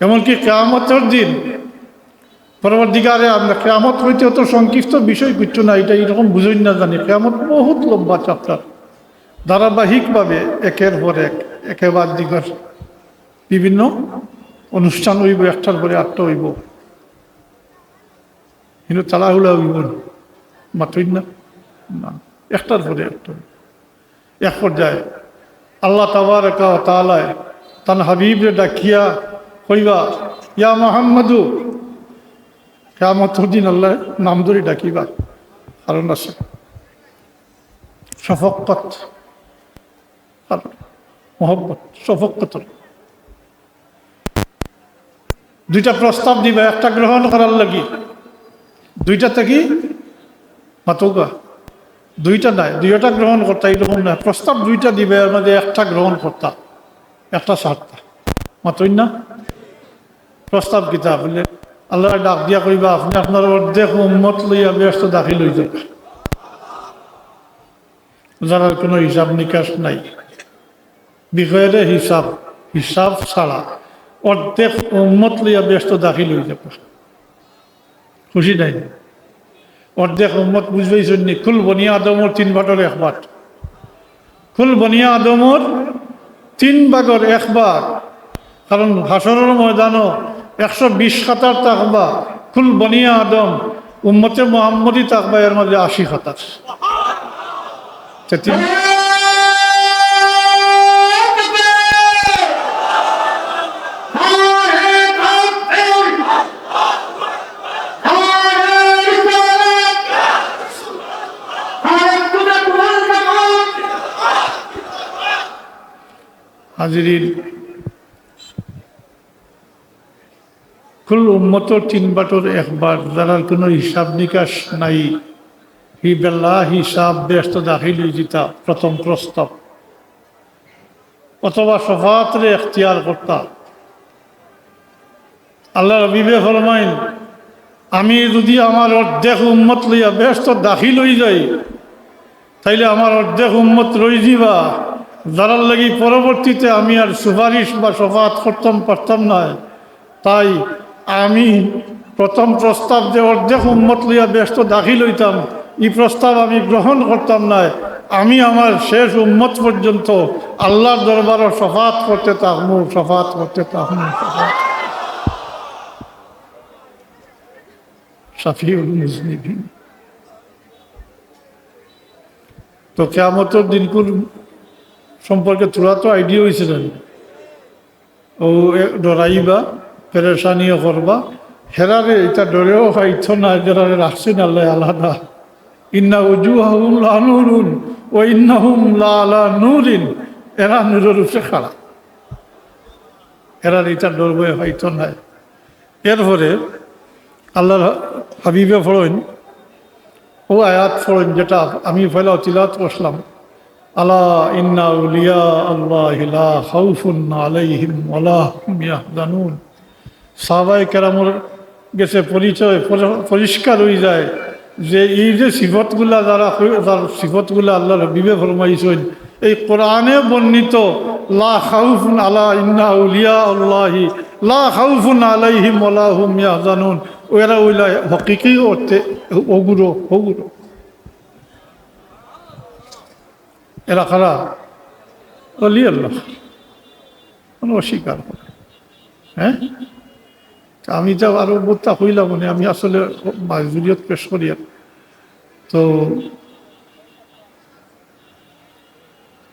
এমনকি কিয়ামতের দিন পরবর্তীকালে আমরা কিয়ামত হইতে অত সংক্ষিপ্ত বিষয় কিছু না এটা এরকম বুঝই না জানি কিয়ামত বহুত লম্বা চ্যাপ্টার ধারাবাহিকভাবে একের পর একেবারে দিকের বিভিন্ন অনুষ্ঠান হইব একটার পরে আটটা হইব কিন্তু তাড়াহুড়া হইব মাত্রই না একটার পরে একটা এক পর্যায়ে আল্লাহ তাবারাকা ওয়া তাআলা তান হাবিবরে ডাকিয়া কইবা ইয়া মুহাম্মাদু কিয়ামতের দিন আল্লাহ নাম ধরে ডাকিবা, কারণ আছে শফকত, মহব্বত, শফকতর। দুইটা প্রস্তাব দিবে, একটা গ্রহণ করার লাগি, দুইটা থেকে মাতুকা দুইটা নাই, দুইটা গ্রহণ করতা এরকম না, প্রস্তাব দুইটা দিবে, এর মধ্যে একটা গ্রহণ করতা, একটা ছাড়তা, মাতুই না। প্রস্তাব কিতা বলে আল্লাহ ডাক দিয়া কইবা, আপনি আপনার অর্ধেক উম্মত লইয়া ব্যস্ত দাখিল হয়ে যাবে, যার কোনো হিসাব নিকাশ নাই, বিষয়ের হিসাব, হিসাব ছাড়া অর্ধেক উম্মত লইয়া ব্যস্ত দাখিল হয়ে যাবে। খুশি নাই? অর্ধেক উম্মত বুঝবেইছেন নি? কুল বনিয়া আদমর 3 ভাগের 1 ভাগ, কুল বনিয়া আদমর 3 ভাগের 1 ভাগ, কারণ হাসরের ময়দানও 120 খাতার থাকবা কুল বনিয়া আদম, উম্মতে মুহাম্মদি থাকবা এর মধ্যে 80 খাতার। হাজিরিন, কুল উম্মতর 3 ভাগের 1 ভাগ, যারা কোনো হিসাব নিকাশ নাই, হি বেলা হিসাব ব্যস্ত দাখিল হয়ে যেতা প্রথম প্রস্তাব, অথবা শফাতরে এখতিয়ার করতা। আল্লাহ রবিবে ফরমাইন, আমি যদি আমার অর্ধেক উম্মত লইয়া ব্যস্ত দাখিল হয়ে যাই, তাইলে আমার অর্ধেক উম্মত রই দিবা, যারার লাগি পরবর্তীতে আমি আর সুপারিশ বা শফাত করতাম পারতাম না। তাই আমি প্রথম প্রস্তাব যে অর্ধেক উম্মত লইয়া ব্যস্ত দাখিল হইতাম, এই প্রস্তাব আমি গ্রহণ করতাম না। আমি আমার শেষ উম্মত পর্যন্ত আল্লাহর দরবারে শফাত করতে থাকবো, শফাত করতে থাকবো। শাফিউল মুজনিবিন। তো কিয়ামতের দিনকুর সম্পর্কে তোরা তো আইডিয়া হয়েছিলেন, ও ডরাইবা, পেরেশানিও করবা, হেরারে এটা ডরেও পাইছ না, যারা রাখছেন আল্লাহ আলাদা। ইন্না উজুহাহুম লানুরুন ও ইন্নাহুম লাআলা নূরিন, এরা নূরের উপরে খাড়া, এরা এটা ডরবে পাইছ না। এরপরে আল্লাহ হাবিবে ফড়ইন ও আয়াত ফড়ইন, যেটা আমি ফেলাও তিলাওয়াত করলাম, আলা ইন্না আউলিয়া আল্লাহি লা খাউফুন আলাইহিম ওয়ালা হুম ইয়াহজানুন। সাহাবায়ে কেরামের গেছে পরিচয় পরিষ্কার হয়ে যায় যে এই যে সিফতগুলা যার সিফতগুলা আল্লাহ রবিবে ফরমাইছেন, এই কোরআনে বর্ণিত লা খাউফুন আলা ইন্না আউলিয়া আল্লাহি লা খাউফুন আলাইহিম ওয়ালা হুম ইয়াহজানুন, ওরা ওইলা হকিকি অর্থে ওগুলো ওগুলো এরা কারা? অলি আল্লাহ, কোনো অস্বীকার করে। হ্যাঁ, আমি তো আরো বোধটা হইলাম, মানে আমি আসলে মাজুরিয়ত পেশ করি। তো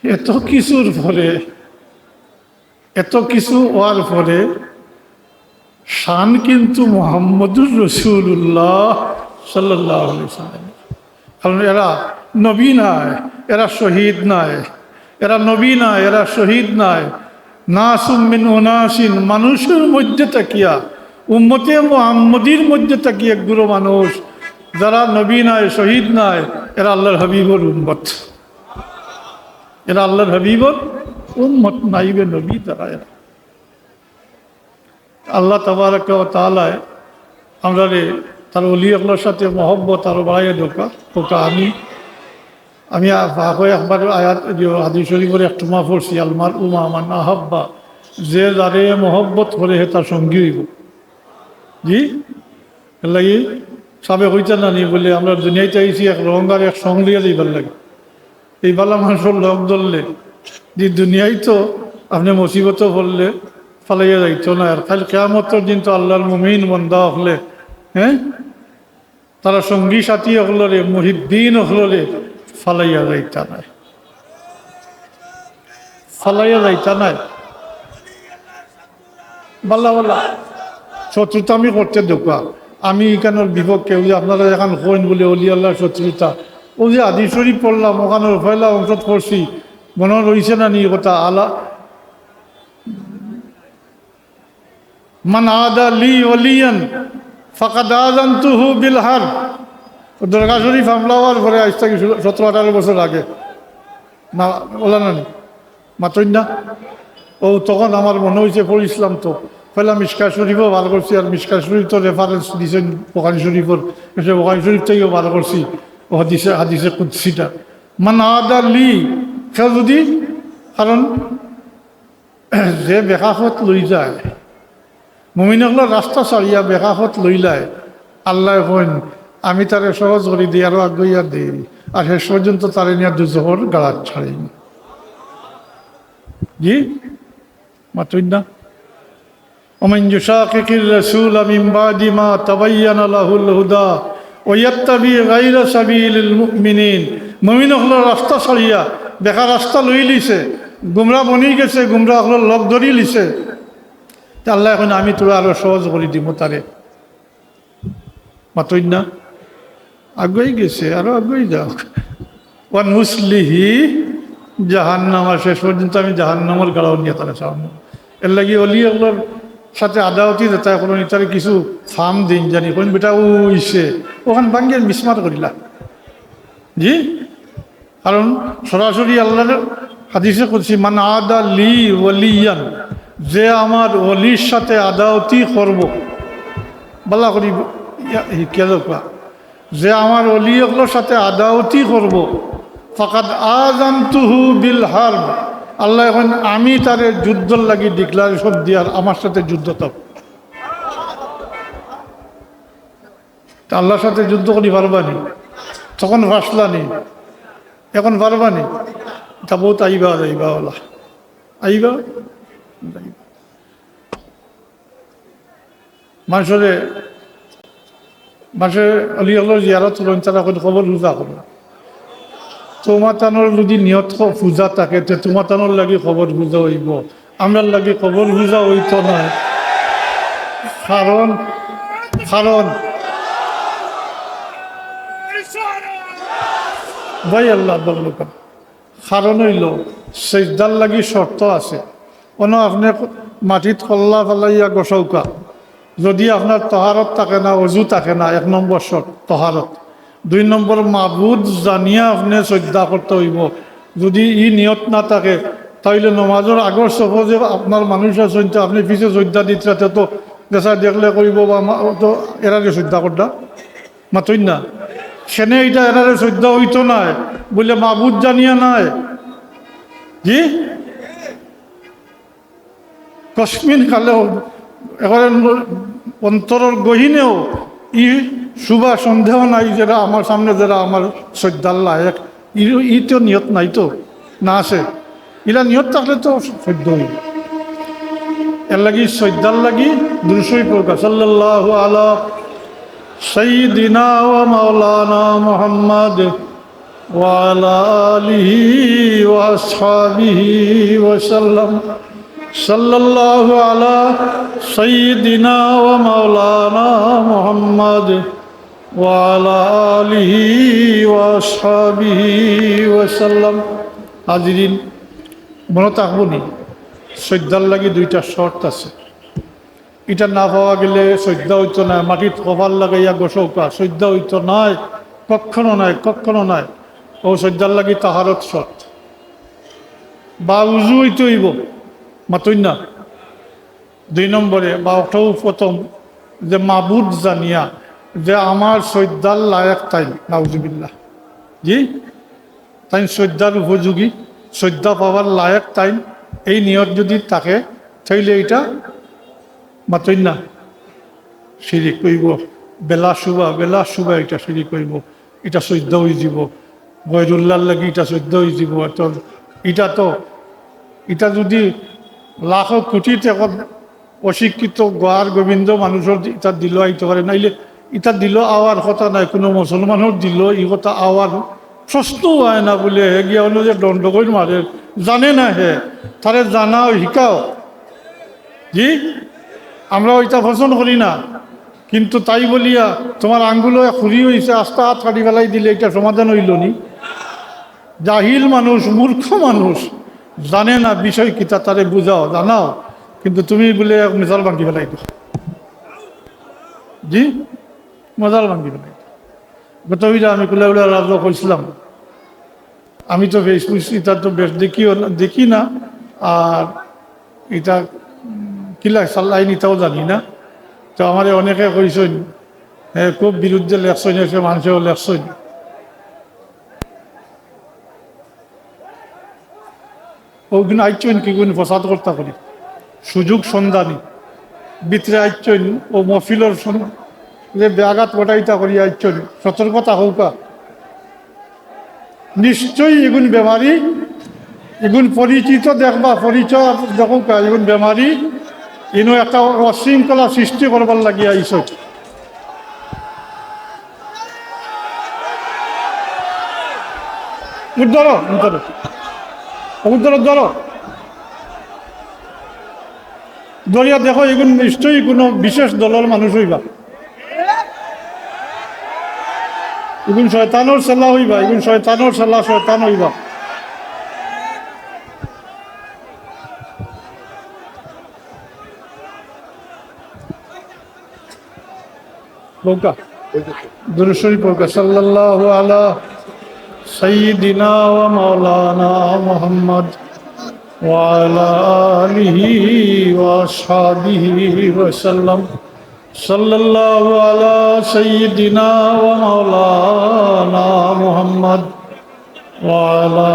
এত কিছুর পরে, এত কিছু হওয়ার পরে শান কিন্তু মুহাম্মদুর রাসূলুল্লাহ সাল্লাল্লাহু আলাইহি ওয়াসাল্লাম। কারণ এরা নবী নয়, এরা শহীদ নয়, এরা নবী নয়, এরা শহীদ নয়। নাসুম মিন উনাসিন, মানুষের মধ্যে তাকিয়া, উম্মতে মুহাম্মদীর মধ্যে তাকিয়া একগুলো মানুষ যারা নবী নয়, শহীদ নয়, এরা আল্লাহর হাবিবর উম্মত, এরা আল্লাহর হাবিবর উম্মত, নাইবে নবী তারা। এরা আল্লাহ তাবারক ওয়া তাআলা আমরা তার ওলি আল্লাহর সাথে মহব্বত আরো বাড়াইয়া ঢোকা ওকা। আমি একবার আয়াত হাদিস শরীফের একটা মা পড়ছি, আলমার উমা মান আহাব্বা, যে যারে মহব্বত করে হে তার সঙ্গী হইব। জি এর লাগি সাবে হইতে না নি বলে আমরা দুনিয়াতে আইছি এক রঙার এক সঙ্গ লিয়া দিবার লাগে। এই বালা মানুষের লোক ধরলে যে দুনিয়ায় তো আপনি মুসিবতও পড়লে ফালাইয়া যাইতো না, আর খালি কিয়ামতের দিন তো আল্লাহর মুমিন বান্দা হলে, হ্যাঁ, তারা সঙ্গী সাথী হলরে, মুহিদ্দিন হলরে ফালাইয়া যাইতা নাই, ফালাইয়া যাইতা নাই। বাল্লা বাল্লা শত্রুতা আমি করতে ঢোকা, আমি এখানোর বিপক্ষে ওই যে আপনারা এখন কইন বলে অলি আল্লাহ শত্রুতা ও যে হাদিস শরীফ পড়লাম ওখানের পয়লা অংশত পড়ছি মনে রয়েছে না নি কথা আলা মান আদা লি ওলিয়ান ফাকাদ আযানতুহু বিল হারব। দরগা শরীফ হামলা হওয়ার পরে আজ থেকে 17-18 বছর আগে না বলা না নি মাতই না ও তখন আমার মনে হয়েছে পড়িছিলাম তো পয়লা মিশকা শরীফও ভালো করছি আর মিশকা শরীফ তো রেফারেন্স দিয়েছেন বোখারি শরীফের সে বোখারি শরীফ থেকেও ভালো করছি ও হাদিসে কুদসিটা মান আদা লি কেউ যদি কারণ যে বেকাফত লই যায় মুমিনগুলো রাস্তা ছাড়িয়া বেকাফত লইলায় আল্লাহ কইন আমি তারে সহজ করে দিই আরো আগুইয়া দিই আর শেষ পর্যন্ত তারে নিয়ে দুজোহর গাড়াত ছাড়ি জি মাতুই না ومن يشاقق الرسول من بعد ما تبين له الهدى ويتبع غير سبيل المؤمنين মুমিন হলো রাস্তা ছাড়িয়া বেকার রাস্তা লই লিছে গুমরা বনি গেছে গুমরা হলো লক ধরি লিছে আল্লাহ এখন আমি তোরা আরো সহজ করে দিব তারে মাতই না আগুই গেছে আরো আগুই যাও ওয়ান নুসলিহি জাহান্নাম আর শেষ পর্যন্ত আমি জাহান্নামের গাড়াও নিয়ে তারা চাওয়ানো এর লাগি অলি ওগুলোর সাথে আদাওতি যেটা কোনো তারে কিছু ফার্ম দিন জানি কোন বেটা উইছে ওখান ভাঙ্গে মিসমার করিলা জি কারণ সরাসরি আল্লাহর হাদিসে করছি মান আদা লি ওয়ালিয়ান যে আমার অলির সাথে আদাওতি করব বলা করি কেদা যে আমার অলিগুলোর সাথে আদাওতি করব ফাকাদ আযানতুহু বিল হারব আল্লাহ এখন আমি তারে যুদ্ধ লাগি ডিক্লারেশন দিয়ার আমার সাথে যুদ্ধ তক আল্লাহর সাথে যুদ্ধ করি পারবানি তখন ভাসলানি এখন পারবানি তা বহুত আইবা যাইবা ওলা আইবা মানুষের অলি আল্লাহর জিয়ারত করেন তারা খবর রোজা করো তোমার তানোর যদি নিয়ত পূজা থাকে তো তোমার তানোর লাগে খবর বুঝা হইব আমরার লাগে খবর বুঝা হইত না কারণ ভাই আল্লাহ কারণ হইল সেজদার লাগি শর্ত আছে কোনো আপনি মাটিত কল্লা ফেলাইয়া গসৌকা যদি আপনার তহারত থাকে না অজু থাকে না 1 নম্বর শর্ত তহারত 2 নম্বর মাবুদ জানিয়া আপনি শ্রদ্ধা করতে হইব যদি ই নিয়ত না থাকে তাইলে নমাজের আগর সহজে আপনার মানুষ আছেন তো আপনি পিছিয়ে শ্রদ্ধা দিতে তো দেশা দেখলে করিব বা তো এরারে শ্রদ্ধা করতা মাতই না সেনে এটা এরারে শ্রদ্ধা হইতো নাই বলে মাবুদ জানিয়া নাই জি কসমিন কালেও এবারে অন্তরের গহীনেও ই শুভা সন্দেহ নাই যারা আমার সামনে যারা আমার শ্রদ্ধার লায়ক ই তো নিয়ত নাই তো না আছে ইলা নিয়ত থাকলে তো সদ্য হইব এর লাগি শ্রদ্ধার লাগি দুরূদ পড়া সাল্লাল্লাহু আলা সাইয়্যিদিনা ওয়া মাওলানা মুহাম্মদ ওয়া আলা আলিহি ওয়া আসহাবিহি ওয়া সাল্লাম সাল্লাল্লাহু আলা সাইয়্যিদিনা ওয়া মাওলানা মুহাম্মদ ওয়া আলা আলিহি ওয়া আসহাবিহি ওয়া সাল্লাম। হাজিরিন মনে থাকবনি শ্রদ্ধার লাগি 2টা শর্ত আছে এটা না পাওয়া গেলে শ্রদ্ধা হইতো না মাটির কপাল লাগাইয়া গোসৌকা শ্রদ্ধা হইতো নাই কখনো নাই ও শ্রদ্ধার লাগি তাহারত শর্ত বা উজু হইতে হইব মাতই না 2 নম্বরে বা ওটাও প্রথম যে মাবুদ জানিয়া যে আমার শ্রদ্ধার লায়ক তাই নাউজুবিল্লাহ জি তাই শ্রদ্ধার উপযোগী শ্রদ্ধা পাওয়ার লায়ক তাই এই নিয়ত যদি থাকে তাইলে এটা মাতই না শিরিক কইব বেলা শুবা এটা শিরিক কইব এটা শ্রদ্ধা হয়ে যাব গয়রুল্লাহর লাগি এটা শ্রদ্ধা হয়ে যাব তো এটা যদি লাখ কোটি টাকা অশিক্ষিত গোয়ার গোবিন্দ মানুষের এটা দিল আইতে পারে নাইলে এটা দিল আওয়ার কথা নাই কোনো মুসলমানের দিল এই কথা আওয়ার প্রশ্ন হয় না বলে হে গিয়া হলো যে দণ্ডকই মারে জানে না হে তারে জানাও শিকাও জি আমরা ওইটা পছন্দ করি না কিন্তু তাই বলিয়া তোমার আঙ্গুলো খুরি হয়েছে আস্তা হাত কাটি ফেলাই দিলে এটা সমাধান হইল নি? জাহিল মানুষ, মূর্খ মানুষ, জানে না বিষয় কিতা, তারে বুঝাও, জানাও, কিন্তু তুমি বলে মেজাল ভাঙ্গি ফেলাই দিও। জি, মজাল ভাঙ্গি ফেলাই গতবিরা আমি কুলাউলা রাজ কইছিলাম, আমি তো ফেসবুক এটা তো বেশ দেখি না, আর এটা কিলা সাল্লাই নিতাও জানি না। তো আমার অনেকে কইছেন হ্যাঁ খুব বিরুদ্ধে লেখছেন, এসে মানুষেও লেখছেন। ওগুলো আইছেন কি গুণ ফসাদ কর্তা করি, সুযোগ সন্ধানী ভিতরে আইছেন, ও মফিলর যে ব্যাঘাত গোটাইতা করি আইছেন, সতর্কতা হৌকা। নিশ্চয়ই এগুন বেমারি, এগুন পরিচিত দেখবা, পরিচয় দেখৌকা, এগুন বেমারি, ইনো একটা অশৃঙ্খলা সৃষ্টি করবার লাগিয়ে আইস। উদ্ধর উদ্ধর উদ্ধর ধরো ধরিয়া দেখো, এগুন নিশ্চয়ই কোনো বিশেষ দলের মানুষ হইবা, এগুন শয়তানোর সেলা হইবা, এগুন শয়তানোর সেলা, শয়তান হইবা। বৌকা দুরূদ শরীফ বৌকা, সাল্লাল্লাহু আলা সাইয়্যিদিনা ওয়া মাওলানা মুহাম্মদ ওয়া আলা আলিহি ওয়া আসহাবিহি ওয়া সাল্লাম। সাল্লাল্লাহু আলা সাইয়্যিদিনা ওয়া মাওলানা মুহাম্মদ ওয়া আলা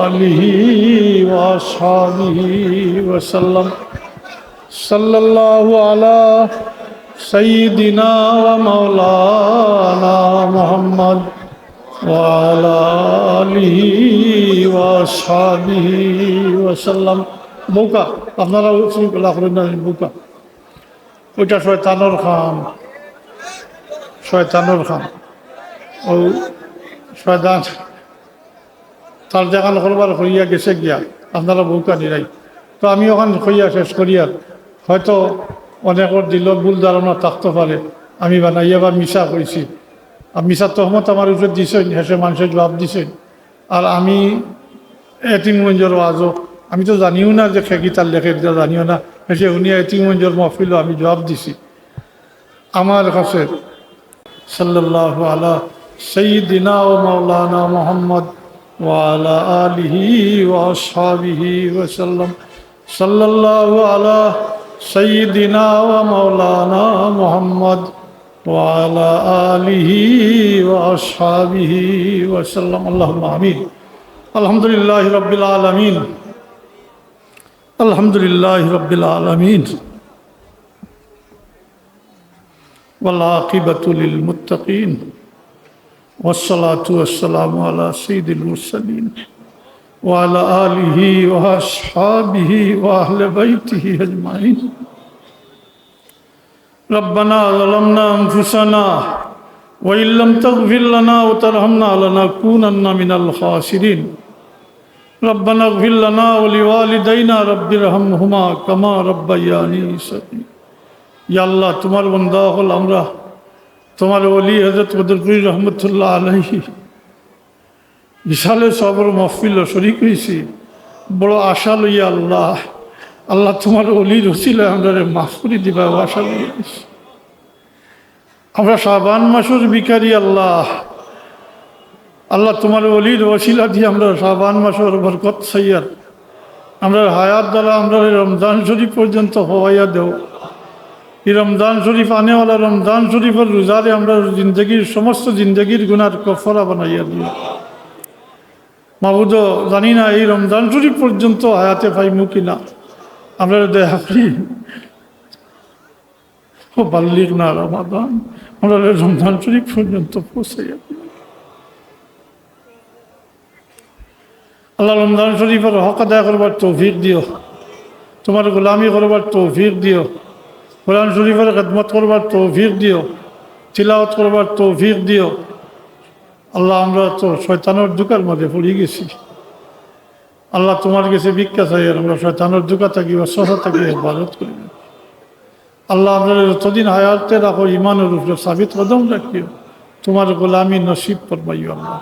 আলিহি ওয়া আসহাবিহি ওয়া সাল্লাম। সাল্লাল্লাহু আলা সাইয়্যিদিনা ওয়া মাওলানা মুহাম্মদ ওয়া আলা আলিহি ওয়া আসহাবিহি ওয়া সাল্লাম। বৌকা আপনারা শৃঙ্খলা করেন না, বৌকা ওইটা শয়তানোর খাম, শয়তানোর খাম। ও শয়তান তার দেখান করবার হইয়া গেছে গিয়া, আপনারা বৌকা নিরাই। তো আমি ওখান হইয়া শেষ করিয়ার, হয়তো অনেকের দিল ভুল ধারণা থাকতে পারে, আমি বানাইয়া বা মিশা কইছি, আর মিশার তহমত আমার উপরে দিছেন, হেসে মানুষের জবাব দিছেন। আর আমি এতিমগঞ্জের ওয়াজও আমি তো জানিও না যে খেকি তার লেখে, জানিও না, হেসে উনি এতিমগঞ্জের মহফিলও আমি জবাব দিছি। আমার কাছে সাল্লাল্লাহু আলা সাইয়্যিদিনা ওয়া মাওলানা মুহাম্মদ ওয়া আলা আলিহি ওয়া আসহাবিহি ওয়া সাল্লাম। সাল্লাল্লাহু আলা সাইয়্যিদিনা ওয়া মাওলানা মুহাম্মদ ওয়া আলা আলিহি ওয়া আসহাবিহি ওয়া সাল্লাম। আল্লাহুম্মা আমিন। আলহামদুলিল্লাহি রাব্বিল আলামিন, আলহামদুলিল্লাহি রাব্বিল আলামিন, ওয়াল আকিবাতু লিল মুত্তাকিন, ওয়াসসালাতু ওয়াসসালামু আলা সাইয়্যিদিল মুরসালিন ওয়া আলা আলিহি ওয়া আসহাবিহি ওয়া আহলি বাইতিহি আজমাইন। রব্বানা যালামনা আনফুসানা ওয়া ইল্লাম তাগফির লানা ওয়া তারহামনা লানাকুনান্না মিনাল খাসিরিন। রব্বানা ইগফির লানা ওয়া লিওয়ালিদাইনা রাব্বিরহামহুমা কামা রাব্বায়ানি সগীরা। ইয়া আল্লাহ, তোমার বান্দা হল আমরা, তোমার ওলি হযরত কদরপুরি রহমতুল্লাহ আলাইহি বিশালে সবর মহফিল শরীক হয়েছি, বড় আশা লইয়া আল্লাহ, আল্লাহ তোমার ওলির ওসিলায় আমরা মাফ করে দিবা আশা লইছি। আমরা শাবান মাসের ভিখারি আল্লাহ, আল্লাহ তোমার ওলির ওসিলা দিয়ে আমরা শাবান মাসের বরকত সাইয়ার, আমরা হায়াত দ্বারা আমরা রমজান শরীফ পর্যন্ত হওয়াইয়া দেও। এই রমজান শরীফ আনেওয়ালা রমজান শরীফের রোজারে আমরা জিন্দগির সমস্ত জিন্দগির গুনার কফরা বানাইয়া দিও। মাবুদ জানি না এই রমজান শরীফ পর্যন্ত হায়াতে পাইমু কিনা, আমরা দেখা করি ও বাল্লিক না রমাদান, আমরা রমজান শরীফ পর্যন্ত পৌঁছাইয়া দিও। আল্লাহ রমজান শরীফের হক আদায় করবার তৌফিক দিও, তোমার গোলামি করবার তৌফিক দিও, কোরআন শরীফের খেদমত করবার তৌফিক দিও, তিলাওয়াত করবার তৌফিক দিও। আল্লাহ আমরা তো শয়তানের দুকার মধ্যে পড়ে গেছি, আল্লাহ তোমার কাছে ভিক্ষা চাই, আর আমরা শয়তানের দুকা থাকি ওয়াসওয়াসা থাকি হেফাজত করি। আল্লাহ আপনার যতদিন হায়াতে রাখো ইমানের উপরে সাবিত কদম রাখিও, তোমার গোলামি নসিব ফরমাইও আল্লাহ।